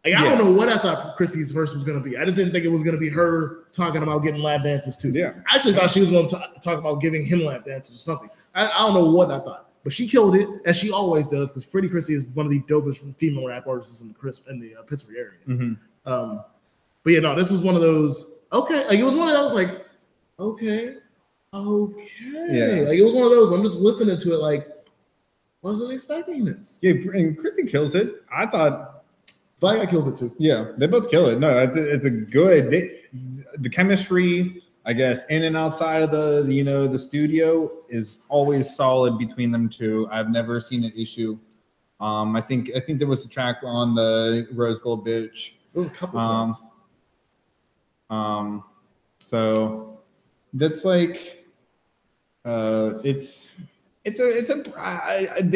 Like, I don't know what I thought Chrissy's verse was going to be. I just didn't think it was going to be her talking about getting lap dances too. Yeah. I actually thought she was going to talk about giving him lap dances or something. I don't know what I thought, but she killed it as she always does because Pretty Chrissy is one of the dopest female rap artists in the Pittsburgh area. Mm-hmm. But yeah, no, this was one of those. Okay, like it was one of those like, okay. Yeah. Like it was one of those. I'm just listening to it like, wasn't expecting this. Yeah, and Chrissy kills it. I thought. FlyGuy kills it too. Yeah, they both kill it. No, it's a good. The chemistry, I guess, in and outside of the studio is always solid between them two. I've never seen an issue. I think there was a track on the Rose Gold Bitch. There was a couple songs. So that's like, they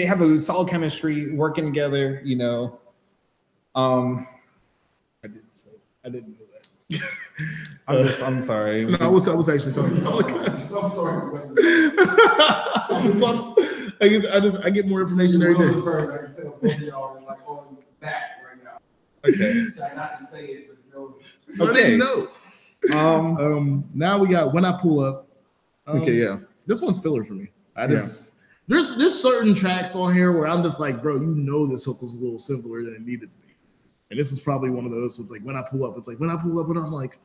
have a solid chemistry working together. You know. I didn't know that. I'm sorry. No, I was actually talking about. I'm sorry. I get more information every day. I can tell both of y'all are like on that right now. Okay. Try not to say it, but still. I didn't know. Now we got When I Pull Up. Okay, yeah. This one's filler for me. There's certain tracks on here where I'm just like, bro, you know this hook was a little simpler than it needed to be. And this is probably one of those. So it's like when I pull up, it's like when I pull up, and I'm like,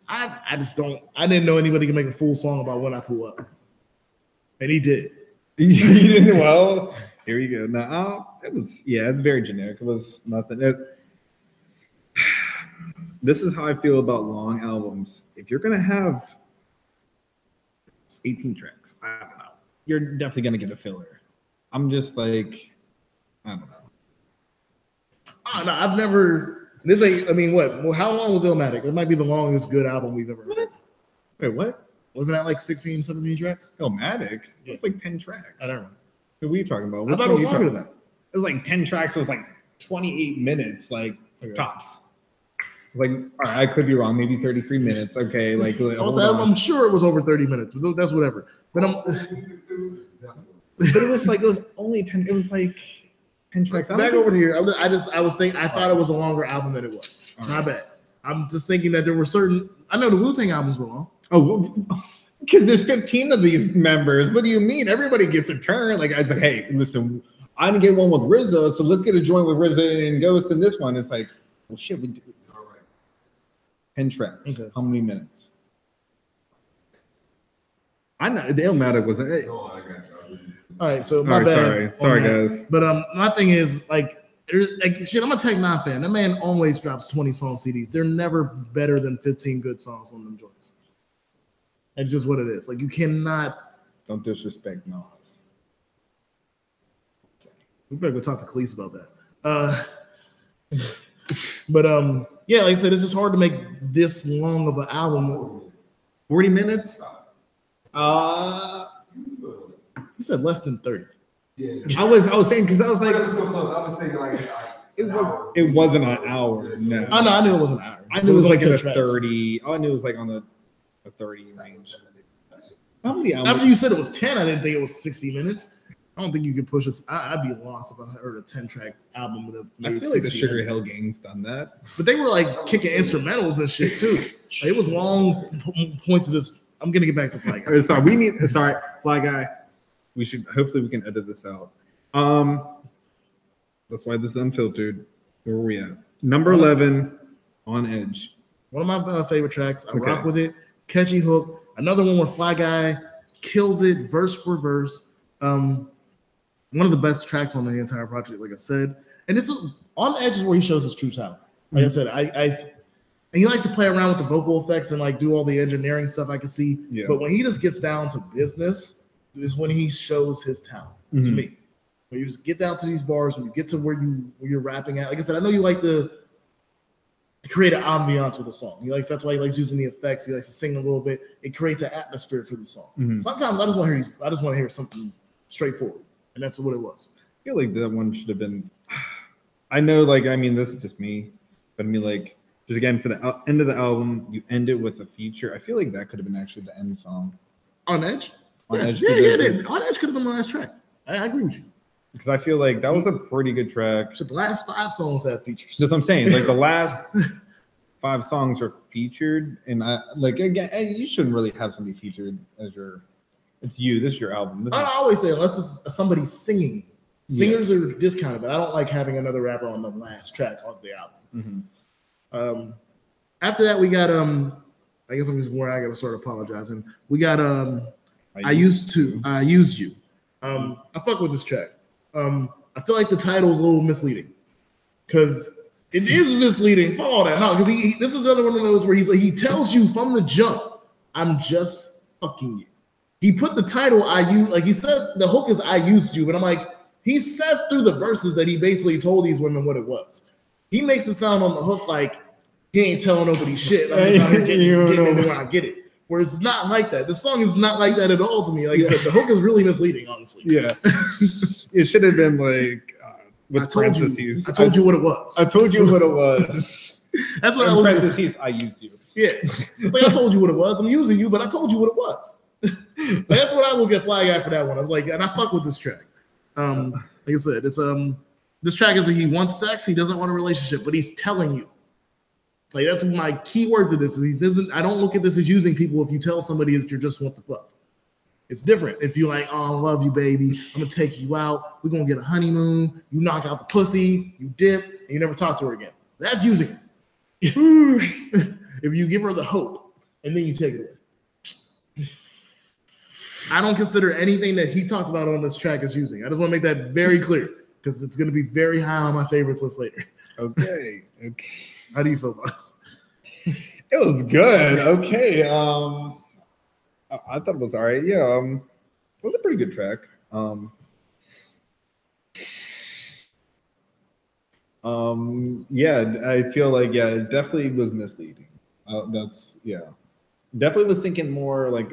I just don't. I didn't know anybody could make a full song about when I pull up, and he did. He didn't. Well, here we go. Now it's very generic. It was nothing. This is how I feel about long albums. If you're gonna have 18 tracks, I don't know. You're definitely gonna get a filler. I'm just like, I don't know. Oh, no, I've never. This ain't. I mean, what? Well, how long was Illmatic? It might be the longest good album we've ever heard. Wait, what? Wasn't that like 16, 17 tracks? Illmatic? Yeah. It's like 10 tracks. I don't know. Who are you talking about? I thought it was longer than that. It was like 10 tracks. It was like 28 minutes, like tops. Like, all right, I could be wrong. Maybe 33 minutes. Okay, like I'm sure it was over 30 minutes, but that's whatever. But it was only 10. It was like 10 tracks. Back over here. I was thinking. I thought it was a longer album than it was. Right. My bad. I'm just thinking that there were certain. I know the Wu-Tang albums were long. Oh, because there's 15 of these members. What do you mean? Everybody gets a turn. Like I was like, hey, listen, I didn't get one with RZA, so let's get a joint with RZA and Ghost in this one. It's like, well, shit, we do 10 tracks. Okay. How many minutes? I know the Illmatic was. All right, so my bad. Sorry, guys. But my thing is like shit. I'm a Tech 9 fan. That man always drops 20 song CDs. They're never better than 15 good songs on them joints. That's just what it is. Like you cannot. Don't disrespect Nas. We better go talk to Khalees about that. But yeah, like I said, it's just hard to make this long of an album. 40 minutes? He said less than 30. Yeah. I was saying because I was like, I was thinking like it wasn't an hour. No. Oh, no, I knew it wasn't an hour. I knew it was like in the tracks. 30. I knew it was like on the 30 range. How many hours? After you said it was 10, I didn't think it was 60 minutes. I don't think you could push us. I'd be lost if I heard a 10-track album with a. I feel like the Sugar Hill Gang's done that. But they were like kicking instrumentals and shit too. Like, it was long points of this. I'm gonna get back to FlyGuy. Sorry, FlyGuy. We should hopefully we can edit this out. That's why this is unfiltered. Where are we at? Number 11, On Edge. One of my favorite tracks. I rock with it. Catchy hook. Another one where FlyGuy kills it verse for verse. One of the best tracks on the entire project, like I said. And this is On Edge is where he shows his true talent. Like I said, and he likes to play around with the vocal effects and like do all the engineering stuff I can see. Yeah. But when he just gets down to business is when he shows his talent to me. When you just get down to these bars, when you get to where you're rapping at. Like I said, I know you like to create an ambiance with a song. That's why he likes using the effects. He likes to sing a little bit. It creates an atmosphere for the song. Sometimes I just want to hear something straightforward, and that's what it was. I feel like that one should have been. I know, like, I mean, this is just me, but I mean, like, just again for the end of the album, you end it with a feature. I feel like that could have been actually the end song. On Edge. On Edge. On Edge could have been the last track. I agree with you. Because I feel like that was a pretty good track. So the last 5 songs have features. That's what I'm saying. Like the last 5 songs are featured, and I like again, you shouldn't really have somebody featured as your. It's you. This is your album. I always say unless it's somebody singing. Singers are discounted, but I don't like having another rapper on the last track of the album. After that, we got I guess I'm just where I gotta start apologizing. We got I used you. I fuck with this track. I feel like the title is a little misleading because it is misleading. Follow that, no, because this is another one of those where he tells you from the jump, I'm just fucking you. He put the title I use, like he says the hook is I used you, but I'm like, he says through the verses that he basically told these women what it was. He makes it sound on the hook like he ain't telling nobody shit. I'm just out here getting it when I get it. Where it's not like that. The song is not like that at all to me. Like I said, the hook is really misleading, honestly. Yeah. It should have been like with parentheses. I told you what it was. I told you what it was. That's what I was. Parentheses, I used you. Yeah. It's like I told you what it was. I'm using you, but I told you what it was. That's what I look at FlyGuy for that one. I was like, and I fuck with this track. Like I said, it's this track is he wants sex, he doesn't want a relationship, but he's telling you. Like that's my key word to this. He doesn't. I don't look at this as using people. If you tell somebody that you just want the fuck, it's different. If you like, oh, I love you, baby. I'm gonna take you out. We're gonna get a honeymoon. You knock out the pussy. You dip, and you never talk to her again. That's using her. If you give her the hope and then you take it away. I don't consider anything that he talked about on this track as using. I just want to make that very clear because it's going to be very high on my favorites list later. Okay. How do you feel about it? It was good. Okay. I thought it was all right. Yeah. It was a pretty good track. Yeah, I feel like it definitely was misleading. Definitely was thinking more like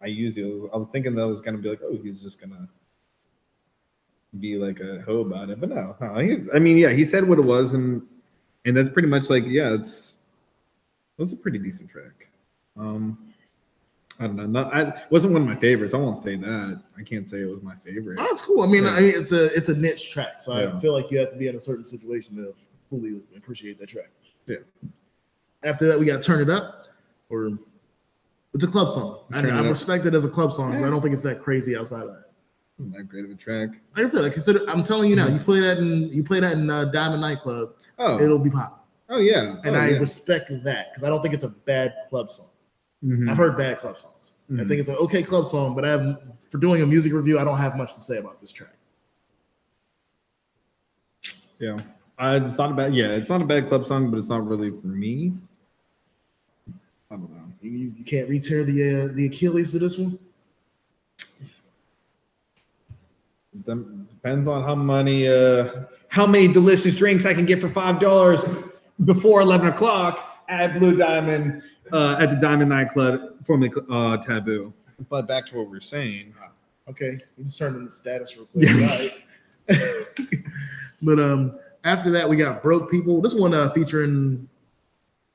I use you. I was thinking that was gonna be like, oh, he's just gonna be like a hoe about it, but no. He said what it was, and that's pretty much like, it was a pretty decent track. I don't know. It wasn't one of my favorites. I won't say that. I can't say it was my favorite. Oh, that's cool. I mean, it's a niche track, so I feel like you have to be in a certain situation to fully appreciate that track. Yeah. After that, we got Turn It Up, or it's a club song. I respect it as a club song because I don't think it's that crazy outside of that. Isn't that great of a track? Like I said, I'm telling you now, you play that in Diamond Nightclub, it'll be popping. Oh yeah, and I respect that because I don't think it's a bad club song. I've heard bad club songs. I think it's an okay club song, but for doing a music review, I don't have much to say about this track. Yeah, it's not a bad. Yeah, it's not a bad club song, but it's not really for me. I don't know. You can't re-tear the Achilles to this one. Depends on how many delicious drinks I can get for $5 before 11 o'clock at Blue Diamond at the Diamond Nightclub, formerly Taboo. But back to what we were saying. Okay, you just turned into status real quick. But after that, we got Broke People. This one featuring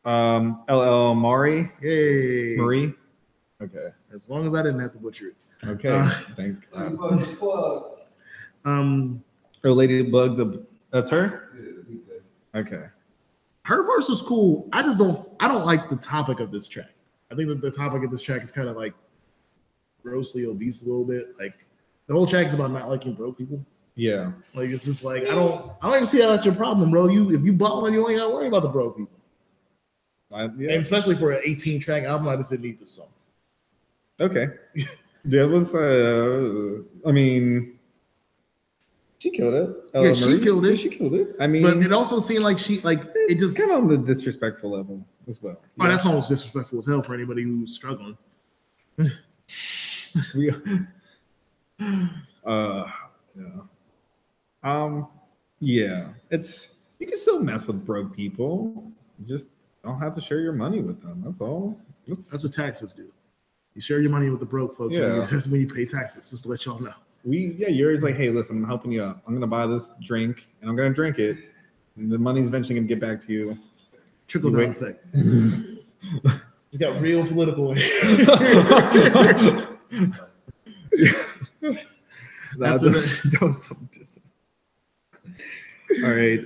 LL Mari. Hey, Marie. Okay. As long as I didn't have to butcher it. Okay. Thank God. Or Ladybug. That's her. Okay. Her verse was cool. I don't like the topic of this track. I think that the topic of this track is kind of like grossly obese a little bit. Like the whole track is about not liking broke people. Yeah. Like it's just like I don't even see how that's your problem, bro. If you balling, you ain't gotta worry about the broke people. And especially for an 18 track album, I just didn't need this song. Okay. There was I mean, she killed it. Yeah, she killed it. She killed it. I mean, but it also seemed like it just kind of on the disrespectful level as well. Oh, that's almost disrespectful as hell for anybody who's struggling. Yeah. It's you can still mess with broke people. You just don't have to share your money with them. That's all. That's what taxes do. You share your money with the broke folks. Yeah. That's when you pay taxes, just to let y'all know. You're always like, hey, listen, I'm helping you out. I'm gonna buy this drink and I'm gonna drink it. And the money's eventually gonna get back to you. Trickle down effect. It's got real political. That was so distant. All right.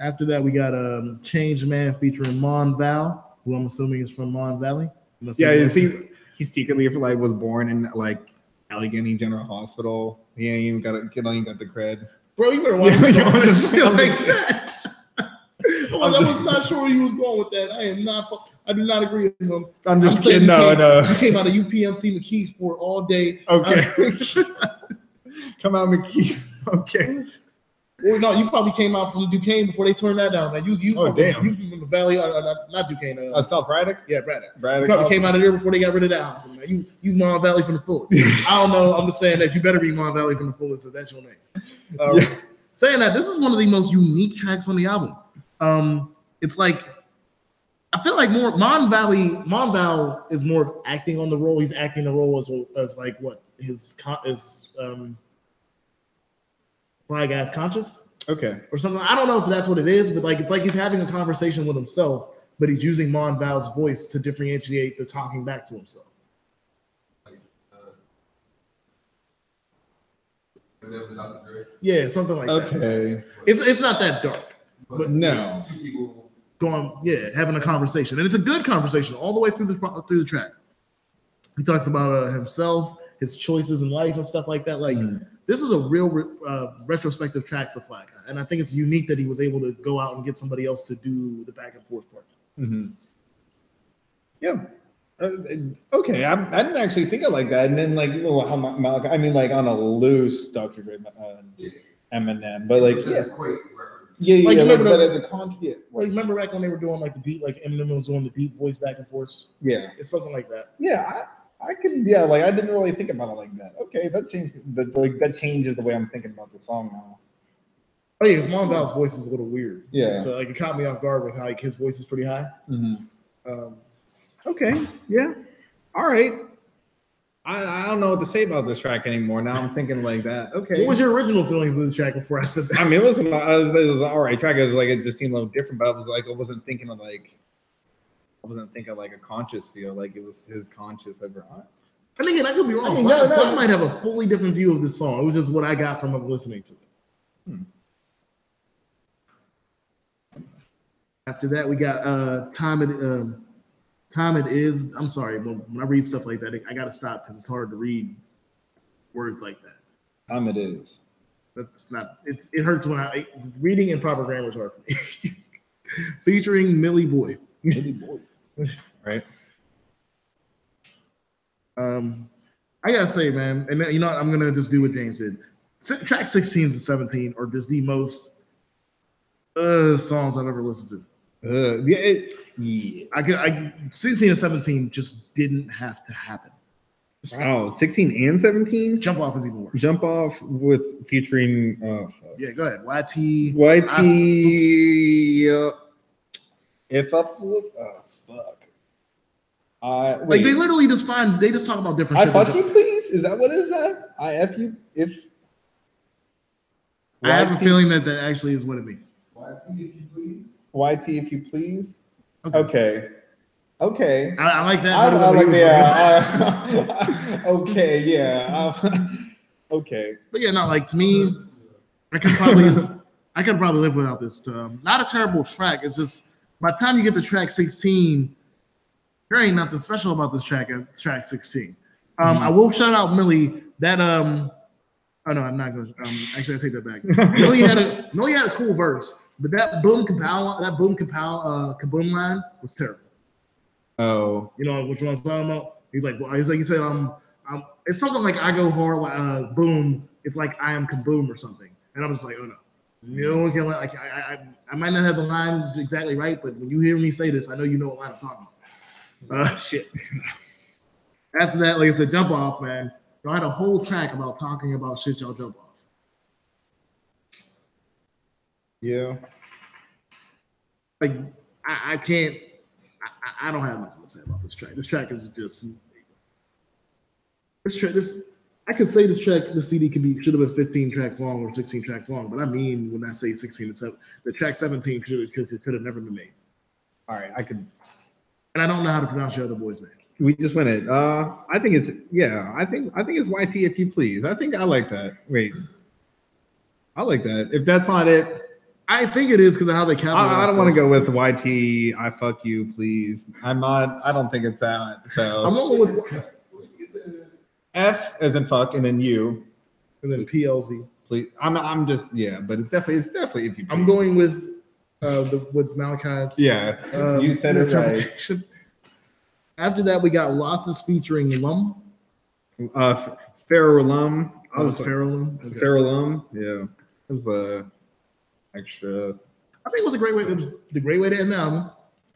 After that, we got Change Man featuring Mon Val, who I'm assuming is from Mon Valley. Yeah, he secretly was born in like Allegheny General Hospital. He ain't even got the cred. Bro, you better watch this song like that. I was not sure where he was going with that. I do not agree with him. I'm just kidding. No. He came out of UPMC McKeesport all day. Okay. Come out McKee. Okay. Or no, you probably came out from Duquesne before they turned that down, man. You damn. You from the Valley, not Duquesne. South Braddock? Yeah, Braddock. Braddock. You probably came out of there before they got rid of that hospital, man. You Mon Valley from the fullest. I don't know. I'm just saying that you better be Mon Valley from the fullest, so that's your name. Saying that, this is one of the most unique tracks on the album. It's like I feel like Mon Val is more of acting on the role. He's acting the role as like what his FlyGuy's conscious. Okay. Or something. I don't know if that's what it is, but like it's like he's having a conversation with himself, but he's using Mon Val's voice to differentiate the talking back to himself. Yeah, something like that. Okay. It's not that dark. But no. Having a conversation. And it's a good conversation all the way through the track. He talks about himself, his choices in life and stuff like that. Like this is a real retrospective track for FlyGuy, and I think it's unique that he was able to go out and get somebody else to do the back and forth part. Mm-hmm. Yeah. Okay, I didn't actually think of it like that. And then like, I mean, like on a loose Dr. Dre, Eminem, but like yeah. Like remember remember back when they were doing like the beat, like Eminem was doing the beat voice back and forth. Yeah, it's something like that. Yeah, I could. Yeah, like I didn't really think about it like that. Okay, that changed. That changes the way I'm thinking about the song now. Oh yeah, because Mon Val's voice is a little weird. Yeah, so like it caught me off guard with how like his voice is pretty high. Mm-hmm. Okay. Yeah. All right. I don't know what to say about this track anymore. Now I'm thinking like that. Okay. What was your original feelings of the track before I said that? I mean, listen, it was an all right track. It was like it just seemed a little different, but I was like, I wasn't thinking of like a conscious feel. Like it was his conscious over. And again, I could be wrong. I might have a fully different view of this song. It was just what I got from listening to it. After that, we got Time It Is. I'm sorry, but when I read stuff like that, I gotta stop because it's hard to read words like that. It is. That's not. It hurts when reading improper grammar is hard for me. Featuring Millie Boy. Millie Boy. Right. I gotta say, man, and you know what, I'm gonna just do what James did. Track 16 and 17 are just the most songs I've ever listened to. Yeah. 16 and 17 just didn't have to happen. Wow, 16 and 17? Jump Off is even worse. Jump Off with featuring yeah, go ahead. YT. If up fuck. Like they literally just talk about different shit. I fuck you please? Is that what is that? I F you if I have a feeling that actually is what it means. YT if you please. YT if you please. Okay. I like that. I like that. Okay, yeah. Okay. But yeah, not like to me. I could probably live without this. Not a terrible track. It's just by the time you get to track 16, there ain't nothing special about this track. Track 16. I will shout out Millie. That oh no, I'm not going to. Actually, I take that back. Millie had a cool verse, but that boom kaboom line was terrible. Oh, you know which one I'm talking about? He said, it's something like I go hard, boom. It's like I am kaboom or something, and I'm just like, oh no, no one can like I might not have the line exactly right, but when you hear me say this, I know you know what line I'm talking about. Shit. After that, like I said, Jump Off, man. Y'all had a whole track about talking about shit y'all jump off. Yeah. Like I can't. I don't have nothing to say about this track. This track is just. I could say this CD should have been 15 tracks long or 16 tracks long, but I mean when I say 16 and 7, the track 17 could have never been made. All right, I could. And I don't know how to pronounce your other boy's name. We just went it. I think it's I think it's YP if you please. I think I like that. Wait, I like that. If that's not it. I think it is because of how they capitalize. I don't want to go with YT. I fuck you, please. I'm not. I don't think it's that. So I'm going with F as in fuck, and then U, and then PLZ. Please. I'm just but it's definitely if you. Please. I'm going with with Malachi's. Yeah, you said it right. After that, we got Losses featuring Lum. Pharaoh Lum. Oh, it's Pharaoh Lum. Okay. Pharaoh Lum. Yeah, it was extra. I think it was a great way. It was the great way to end the album.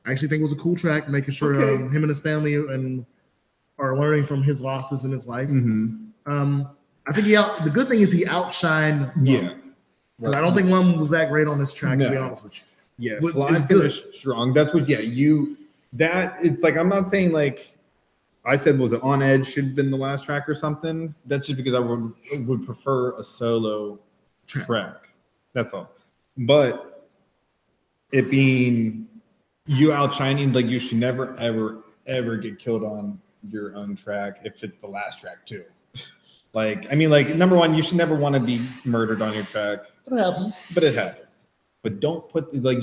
I actually think it was a cool track, making sure him and his family are learning from his losses in his life. Mm-hmm. I think the good thing is he outshined Lum. Yeah. Because I don't think Lum was that great on this track, to be honest with Yeah, you. Fly finished strong. That's what. It's like I'm not saying like I said was it On Edge should have been the last track or something. That's just because I would prefer a solo track. That's all. But it being you outshining, like you should never ever get killed on your own track if it's the last track too. Like I mean, like number one, you should never want to be murdered on your track. It happens. But it happens. But don't put you're like,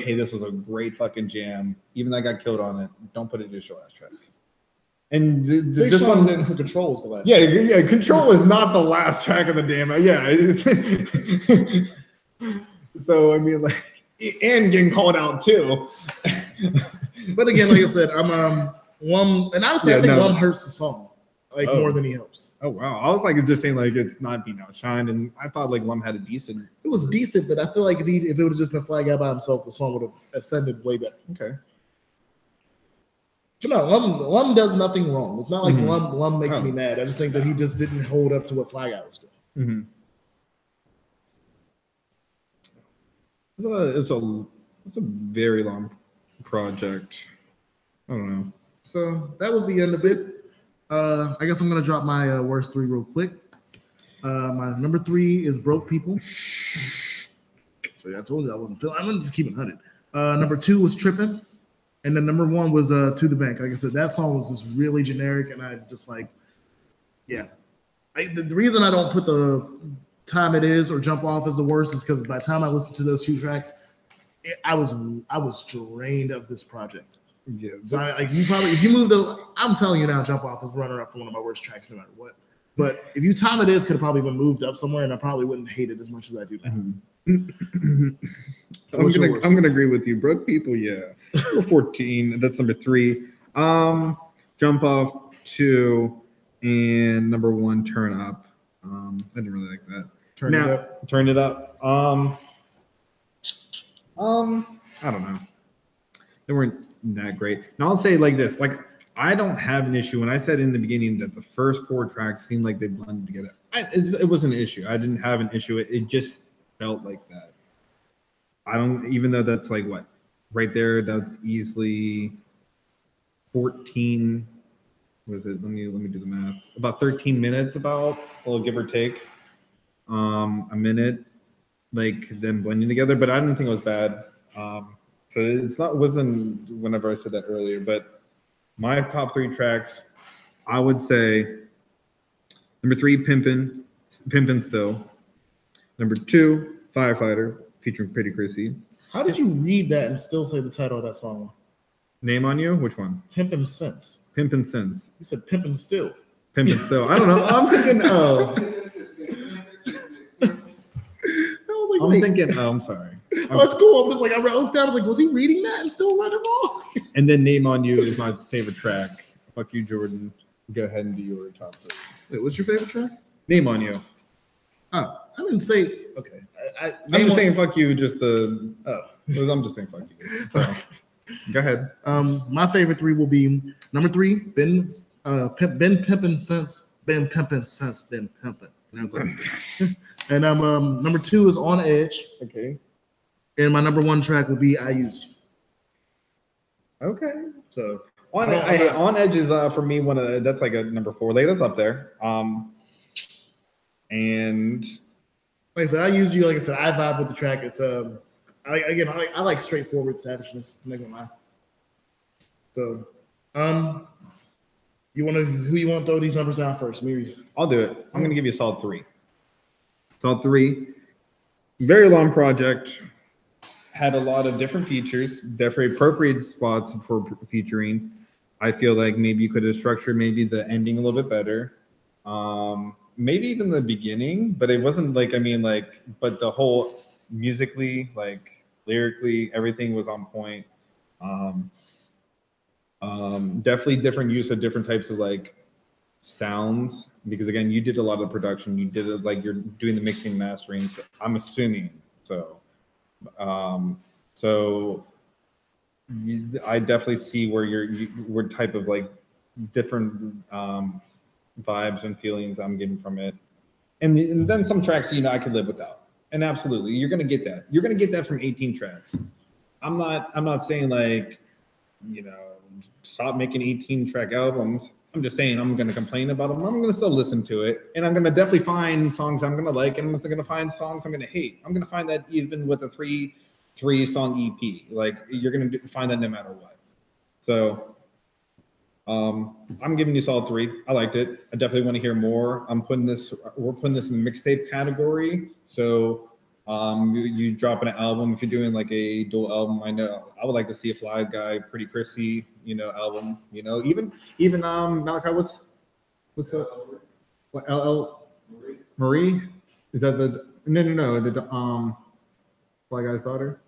hey, this was a great fucking jam. Even though I got killed on it, don't put it as your last track. And this one, Control is the last. Yeah, Control is not the last track of the damn. So I mean, like, and getting called out too. But again, like I said, I'm Lum, and honestly, I think Lum hurts the song more than he helps. Oh wow, I was like just saying like it's not being outshined, and I thought like Lum had a decent. It was decent, but I feel like if it would have just been FlyGuy by himself, the song would have ascended way better. Okay. So no, Lum does nothing wrong. It's not like Lum makes me mad. I just think that he just didn't hold up to what FlyGuy was doing. It's a very long project. I don't know. So that was the end of it. I guess I'm gonna drop my worst three real quick. My number 3 is Broke People. So I told you I wasn't feeling. I'm gonna just keep it 100. Number 2 was Trippin', and then number 1 was To the Bank. Like I said, that song was just really generic, and I just like, the reason I don't put the Time It Is or Jump Off as the worst is because by the time I listened to those 2 tracks, I was drained of this project. Yeah. So if you moved I'm telling you now, Jump Off is runner up for one of my worst tracks, no matter what. But if you time it is, could have probably been moved up somewhere, and I probably wouldn't hate it as much as I do now. So I'm gonna agree with you. Broke people, yeah. 14. That's number 3. Jump off 2 and number 1. Turn up. I didn't really like that. Turn it up. I don't know. They weren't that great. And I'll say like this: like I don't have an issue when I said in the beginning that the first 4 tracks seemed like they blended together. It wasn't an issue. I didn't have an issue. It just felt like that. I don't, even though that's like what, right there, that's easily 14. Was it? Let me do the math. About 13 minutes, about, well, give or take, a minute, like them blending together. But I didn't think it was bad. So wasn't whenever I said that earlier. But my top 3 tracks, I would say number 3, Pimpin' Still. Number 2, Firefighter, featuring Pretty Chrissy. How did you read that and still say the title of that song? Name on You? Which one? Pimpin' Sense. Pimpin' Sense. You said Pimpin' Still. Pimpin' Still. I don't know. I'm thinking, I'm sorry. Oh, that's cool. I'm just like, I looked down, I was like, was he reading that and still read it wrong? And then Name on You is my favorite track. Fuck you, Jordan. Go ahead and do your top 3. Wait, what's your favorite track? Name on You. Oh, I didn't say, okay. I'm just saying fuck you, just the, I'm just saying fuck you. So, go ahead. My favorite 3 will be number 3, Ben Pimpin' Sense, Ben Pimpin' Sense, Ben Pimpin'. Now go ahead. And number 2 is On Edge. Okay. And my number 1 track will be I Used You. Okay. So On Edge is for me that's like a number 4. Like that's up there. And like I said, I Used You. Like I said, I vibe with the track. It's I like straightforward savageness. I'm not gonna lie. So, who you want to throw these numbers down first? Me. I'll do it. I'm gonna give you a solid 3. Solid 3. Very long project. Had a lot of different features, definitely appropriate spots for featuring. I feel like maybe you could have structured maybe the ending a little bit better. Maybe even the beginning, but it wasn't like, but the whole musically, like lyrically, everything was on point. Definitely different use of different types of like sounds, because again, you did a lot of production. You did it like you're doing the mixing and mastering. So I'm assuming so. I definitely see where what type of like different vibes and feelings I'm getting from it, and then some tracks I could live without. And absolutely, you're gonna get that. You're gonna get that from 18 tracks. I'm not saying like stop making 18 track albums. I'm just saying I'm gonna complain about them. I'm gonna still listen to it, and I'm gonna definitely find songs I'm gonna like, and I'm gonna find songs I'm gonna hate. I'm gonna find that even with a three song EP, like you're gonna find that no matter what. So I'm giving you solid 3. I liked it. I definitely want to hear more. We're putting this in the mixtape category. So you dropping an album, if you're doing like a dual album, I know I would like to see a FlyGuy, Pretty Chrissy, album. Even Malachi, what's the what LL Marie? Is that the no the FlyGuy's daughter?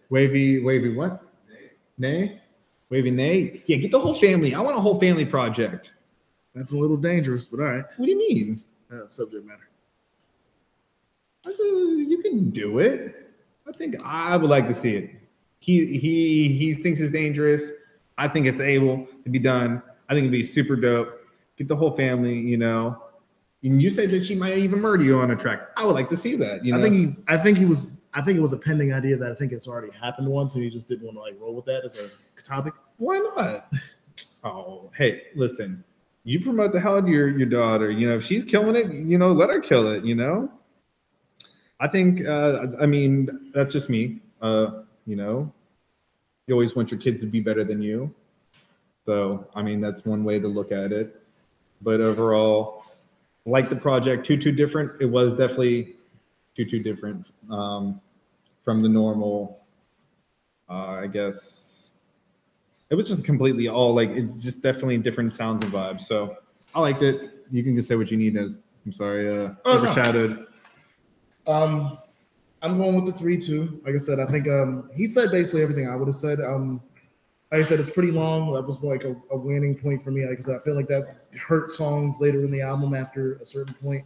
Wavy what? Nay? Wavy Nay? Yeah, get the whole family. I want a whole family project. That's a little dangerous, but all right. What do you mean? Subject matter. You can do it. I think I would like to see it. He thinks it's dangerous. I think it's able to be done. I think it'd be super dope. Get the whole family, And you said that she might even murder you on a track. I would like to see that. I think it was a pending idea that I think it's already happened once, and he just didn't want to like roll with that as a topic. Why not? Oh, hey, listen. You promote the hell out of your daughter. If she's killing it, let her kill it. I think. That's just me. You always want your kids to be better than you. So, that's one way to look at it. But overall, like the project, To2 Different. It was definitely To2 Different from the normal. I guess it was just completely all like it's just definitely different sounds and vibes. So I liked it. You can just say what you need. I'm sorry. Overshadowed. No. I'm going with the 3-2. Like I said, I think he said basically everything I would have said. Like I said, it's pretty long. That was like a winning point for me. Like I said, I feel like that hurt songs later in the album after a certain point.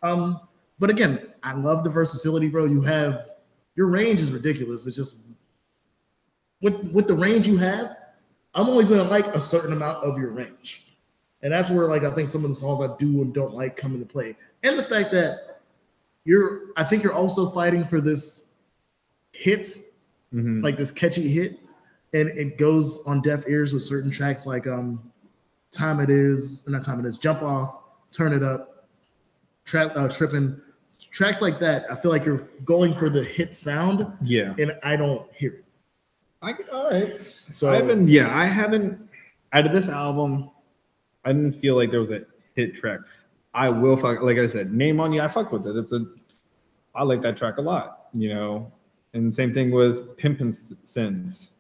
But again, I love the versatility, bro. Your range is ridiculous. It's just with the range you have, I'm only going to like a certain amount of your range. And that's where like I think some of the songs I do and don't like come into play. And the fact that I think you're also fighting for this hit, like this catchy hit, and it goes on deaf ears with certain tracks like Time It Is, Jump Off, Turn It Up, Trippin'. Tracks like that, I feel like you're going for the hit sound. Yeah. And I don't hear it. All right. So I haven't out of this album, I didn't feel like there was a hit track. I will fuck, like I said, Name on You, I fuck with it. I like that track a lot, you know. And same thing with Pimpin' Sense.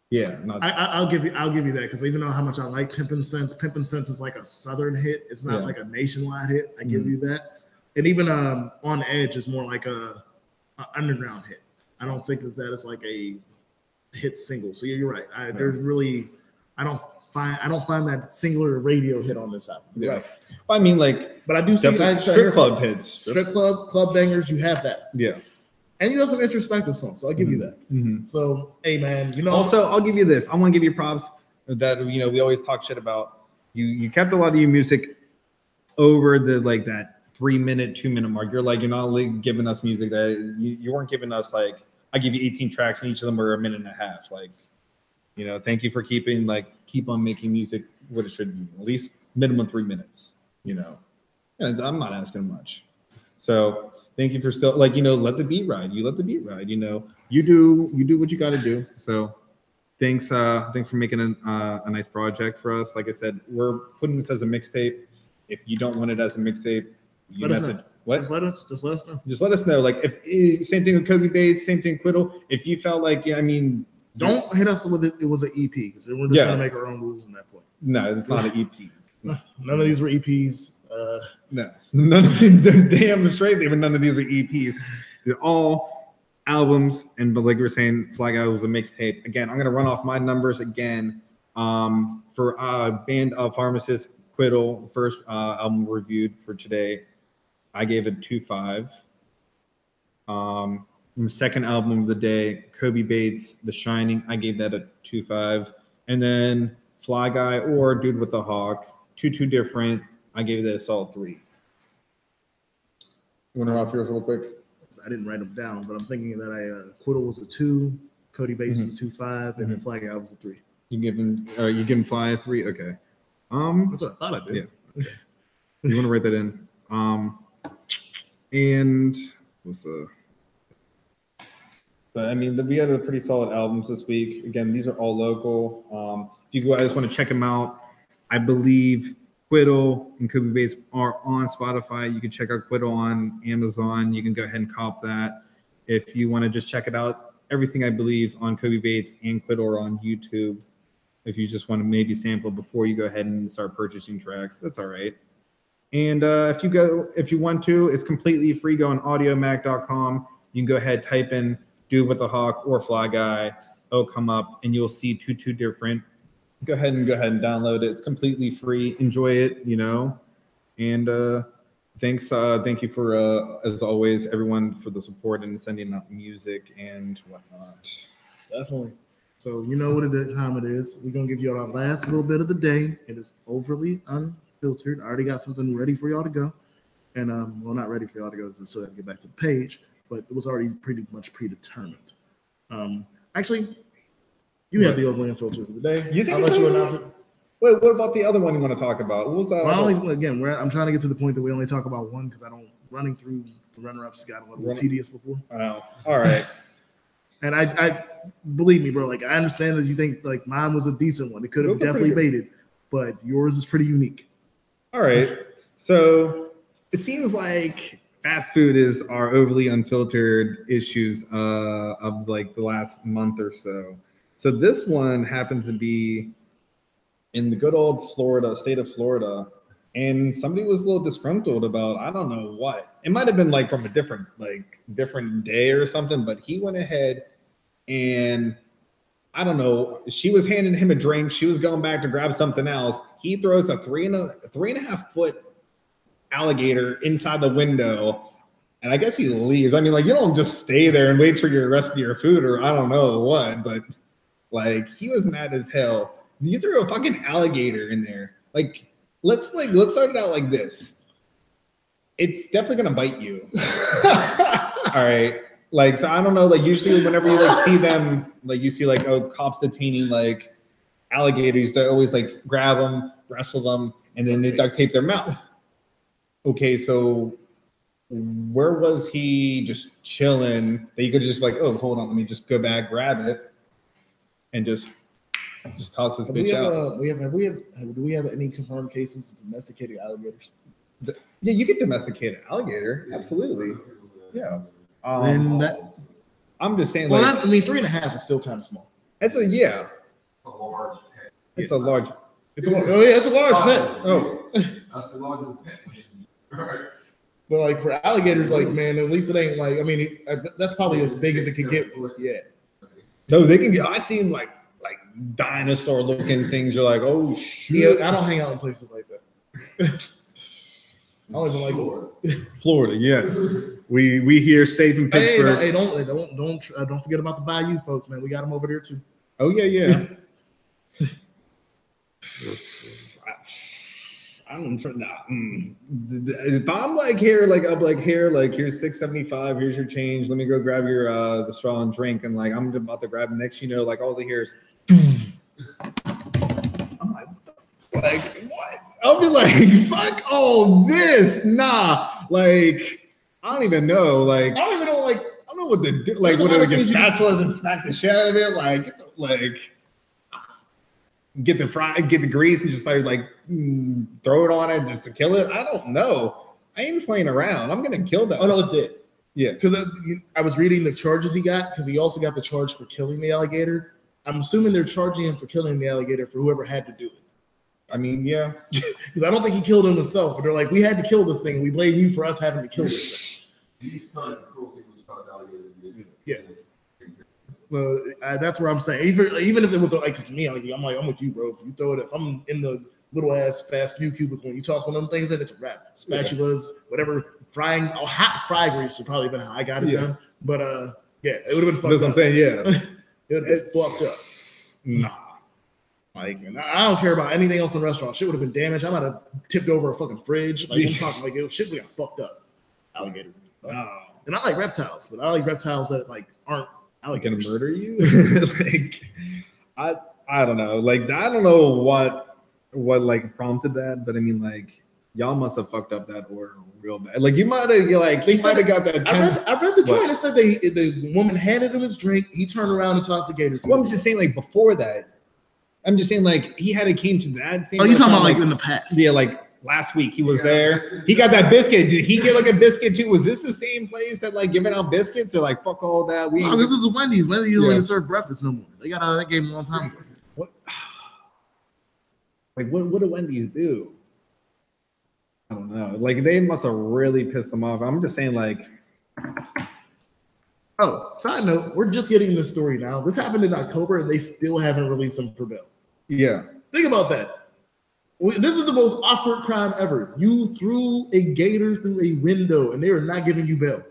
Yeah, I'll give you that, because even though how much I like Pimpin' Sense is like a southern hit. It's not like a nationwide hit. I give you that. And even On Edge is more like a underground hit. I don't think that is like a hit single. So yeah, you're right. I don't find that singular radio hit on this album. Yeah. Right. But I mean, like, but I do see strip club hits. Strip club bangers, you have that. Yeah. And you have some introspective songs, so I'll give you that. So, hey man, you know. Also, I'll give you this. I want to give you props that, you know, we always talk shit about. You kept a lot of your music over the like that 3-minute, 2-minute mark. You're not like giving us music that you weren't giving us like, I give you 18 tracks and each of them are a minute and a half. Like, you know, thank you for keep on making music what it should be. At least minimum 3 minutes, you know. And I'm not asking much. So thank you for still let the beat ride. You let the beat ride, you know. You do what you gotta do. So thanks for making a nice project for us. Like I said, we're putting this as a mixtape. If you don't want it as a mixtape, let us know. What? Just let us know. Just let us know. Like, if same thing with Coby Bates, same thing Quiddle. If you felt like, don't hit us with it. It was an EP, because we're just gonna make our own rules on that point. No, it's not an EP. None of these were EPs. No, none of these. Damn straight, none of these were EPs. They're all albums. But like we were saying, FlyGuy was a mixtape. Again, I'm gonna run off my numbers again. For band of Pharmacist, Quiddle, first album reviewed for today, I gave it 2.5. Second album of the day, Coby Bates, The Shining, I gave that a 2.5. And then FlyGuy or Dude with the Hawk, To2 Different, I gave that a solid 3. You want to run off yours real quick? I didn't write them down, but I'm thinking that Quiddle was a 2, Coby Bates was a 2.5, and then FlyGuy was a 3. You giving Fly a 3? Okay. That's what I thought I did. Yeah. Okay. You want to write that in? And what's the? So, I mean, we had a pretty solid albums this week. Again, these are all local. If you guys want to check them out, I believe Quiddle and Coby Bates are on Spotify. You can check out Quiddle on Amazon. You can go ahead and cop that. If you want to just check it out, everything I believe on Coby Bates and Quiddle are on YouTube. If you just want to maybe sample before you go ahead and start purchasing tracks, that's all right. And if you want to, it's completely free. Go on audiomac.com. You can go ahead, type in Dude with the Hawk or FlyGuy. It'll come up and you'll see To2 Different. Go ahead and download it. It's completely free. Enjoy it, you know. And thank you for as always, everyone, for the support and sending out music and whatnot. Definitely. So you know what time it is. We're gonna give you our last little bit of the day. It is overly unfiltered. I already got something ready for y'all to go. And well, not ready for y'all to go, so I can get back to the page, but it was already pretty much predetermined. Actually, you have the overly unfiltered of the day. I'll let you announce it. Wait, what about the other one you want to talk about? What was that? Well, I'm trying to get to the point that we only talk about one, because running through the runner-ups got a little tedious before. Oh, all right. And I believe me, bro. Like, I understand that you think like mine was a decent one. It could have definitely baited, but yours is pretty unique. All right. So it seems like fast food is our overly unfiltered issues of like the last month or so. So this one happens to be in the good old state of Florida, and somebody was a little disgruntled about I don't know what. It might have been like from a different day or something, but he went ahead and I don't know. She was handing him a drink. She was going back to grab something else. He throws a 3.5 foot alligator inside the window, and I guess he leaves. I mean, like, you don't just stay there and wait for your rest of your food, or I don't know what, but like, he was mad as hell. You threw a fucking alligator in there. Like, let's start it out like this. It's definitely gonna bite you. All right. Like, so I don't know, like, usually whenever you like see them, like you see like, oh, cops detaining like alligators, they always like grab them, wrestle them, and then they duct tape their mouth. Okay, so where was he just chilling that you could just like, oh, hold on, let me just go back, grab it, and just toss this bitch out? Do we have any confirmed cases of domesticated alligators? Yeah, you get domesticated alligator, absolutely. Yeah. I'm just saying, well, like, I mean, 3.5 is still kind of small. It's a large pet. It's a large pet. Oh, that's the largest pet. But like for alligators, like, man, at least it ain't like, I mean, that's probably as big as it could get. Yeah. No, they can get. I seen like dinosaur looking things. You're like, oh shit. Yeah, I don't hang out in places like that. I don't even like Florida. Florida, yeah. We here safe in Pittsburgh. Hey, don't forget about the Bayou folks, man. We got them over there too. Oh yeah. I don't if I'm like here, like I'm like here, like here's $6.75, here's your change. Let me go grab your the straw and drink, and like I'm about to grab. Next, you know, like all I hear is. I'm like, what the? Like what? I'll be like, fuck all this, nah. Like I don't even know. Like I don't even know. Like I don't know what to do. Like what to get spatulas and smack the shit out of it. Like. Get the grease and just start like throw it on it just to kill it. I don't know. I ain't playing around. I'm gonna kill that. Oh no, it's dead. Yeah, because I was reading the charges he got because he also got the charge for killing the alligator. I'm assuming they're charging him for killing the alligator for whoever had to do it. I mean, yeah, because I don't think he killed him himself. But they're like, we had to kill this thing. We blame you for us having to kill this thing. Yeah. Well, that's where I'm saying. Even if it was like, to me, I'm with you, bro. If you throw it, if I'm in the little ass fast food cubicle and you toss one of them things in, it's a wrap. Spatulas, whatever, hot fry grease would probably been how I got it done. But yeah, it would have been fucked up. That's what I'm saying. Yeah, it would have been fucked up. Nah, like, and I don't care about anything else in the restaurant. Shit would have been damaged. I might have tipped over a fucking fridge. Like I'm talking like shit, we got fucked up. Alligator. And I like reptiles, but I like reptiles that like aren't. Gonna murder you? Like I don't know. Like I don't know what like prompted that, but I mean like y'all must have fucked up that order real bad. Like you might have got that. I read the joint. It said the woman handed him his drink. He turned around and tossed the gator. Well, I'm just saying like before that. I'm just saying like he had came to that same. Oh, you talking about like in the past? Yeah, like. Last week he was there. He got that biscuit. Did he get like a biscuit too? Was this the same place that like giving out biscuits? Or like fuck all that? This is a Wendy's. Wendy's don't even serve breakfast no more. They got out of that game a long time ago. What? Like what do Wendy's do? I don't know. Like they must have really pissed them off. I'm just saying like. Oh, side note, we're just getting this story now. This happened in October and they still haven't released him for bail. Yeah. Think about that. This is the most awkward crime ever. You threw a gator through a window and they are not giving you bail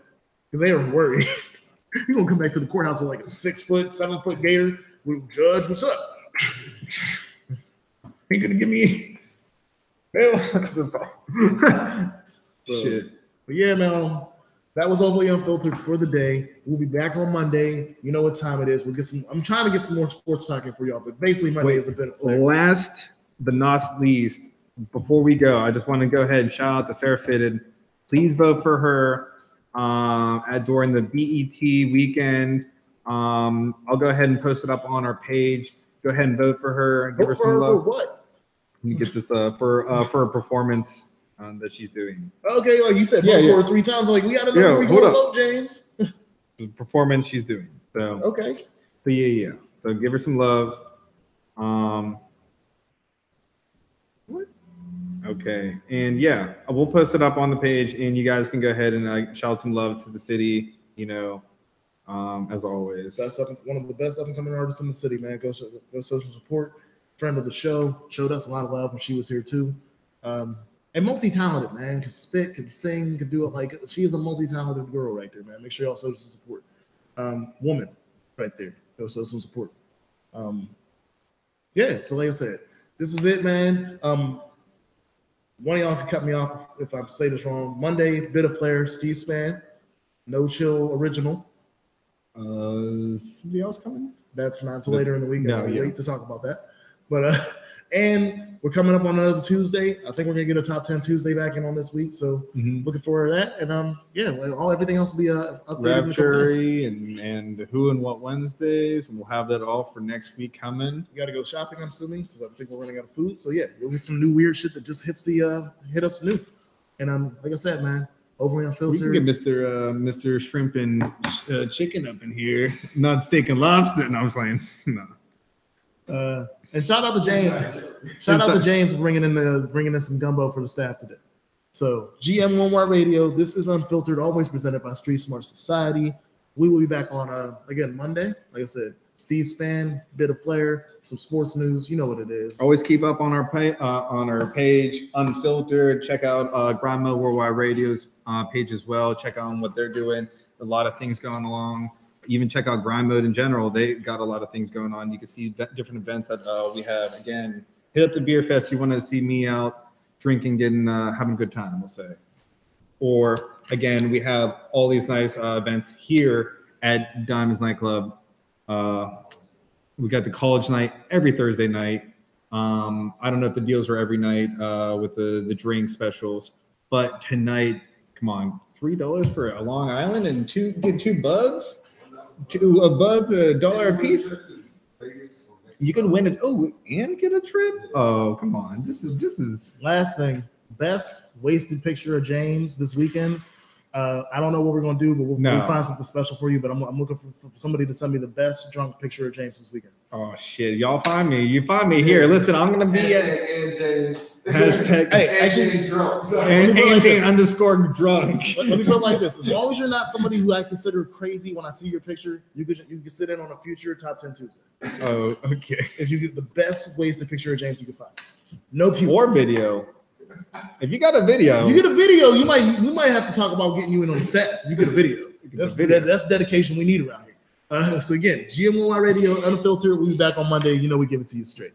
because they are worried. You're going to come back to the courthouse with like a 6 foot, 7 foot gator. Judge, what's up? Ain't going to give me bail. Shit. But yeah, man, that was Overly Unfiltered for the day. We'll be back on Monday. You know what time it is. I'm trying to get some more sports talking for y'all, but basically Monday is a bit of flair. Last but not least, before we go, I just want to go ahead and shout out the Fair Fitted. Please vote for her during the BET weekend. I'll go ahead and post it up on our page. Go ahead and vote for her. Give her some love. For what? Let me get this for a performance that she's doing. Okay, like you said, vote for her 3 times. Like we got to know where we going to vote, James. The performance she's doing. So okay. So yeah. So give her some love. Okay, and yeah, we'll post it up on the page, and you guys can go ahead and shout some love to the city. You know, as always. One of the best up and coming artists in the city, man. Go social support. Friend of the show, showed us a lot of love when she was here too. And multi-talented, man. Can spit, can sing, can do it. Like, she is a multi-talented girl right there, man. Make sure y'all show some support. Woman, right there. Go show some support. Yeah. So like I said, this was it, man. One of y'all can cut me off if I say this wrong. Monday, bit of flair, Steve Span, No Chill original. Somebody else coming? That's not until later in the week. No, I'll yeah. wait to talk about that. But and we're coming up on another Tuesday. I think we're gonna get a top 10 Tuesday back in on this week. So looking forward to that. And yeah, everything else will be updated. Rapture and the Who and What Wednesdays, and we'll have that all for next week coming. You got to go shopping, I'm assuming, because I think we're running out of food. So yeah, you'll get some new weird shit that just hit us new. And like I said, man, overly unfiltered. We can get Mr. Shrimp and Chicken up in here, not steak and lobster. No, I'm playing. No. And shout out to James. Shout out to James for bringing in some gumbo for the staff today. So GM1Y Radio. This is Unfiltered, always presented by Street Smart Society. We will be back on again Monday. Like I said, Steve Span, bit of flair, some sports news. You know what it is. Always keep up on our page, Unfiltered. Check out Grandma Worldwide Radio's page as well. Check out what they're doing. A lot of things going along. Even check out Grind Mode in general. They got a lot of things going on. You can see different events that we have. Again, hit up the beer fest. You want to see me out drinking, having a good time, we'll say. Or again, we have all these nice events here at Diamonds Nightclub. We got the college night every Thursday night. I don't know if the deals are every night with the drink specials, but tonight, come on, $3 for a Long Island and get two buds. Buds $1 a piece. You can win it. Oh, and get a trip. Oh, come on. This is last thing. Best wasted picture of James this weekend. I don't know what we're gonna do, but we'll find something special for you. But I'm looking for somebody to send me the best drunk picture of James this weekend. Oh shit, y'all find me. You find me here. Listen, I'm gonna be at James. hashtag AJ drunk. AJ _ drunk. Let me put it like this: as long as you're not somebody who I consider crazy when I see your picture, you can sit in on a future top 10 Tuesday. Oh, okay. If you get the best wasted picture of James you can find, no people or video. If you got a video, you get a video. You might have to talk about getting you in on the staff. You get a video. That's dedication we need around here. So again, GM1Y Radio, Unfiltered. We'll be back on Monday. You know we give it to you straight.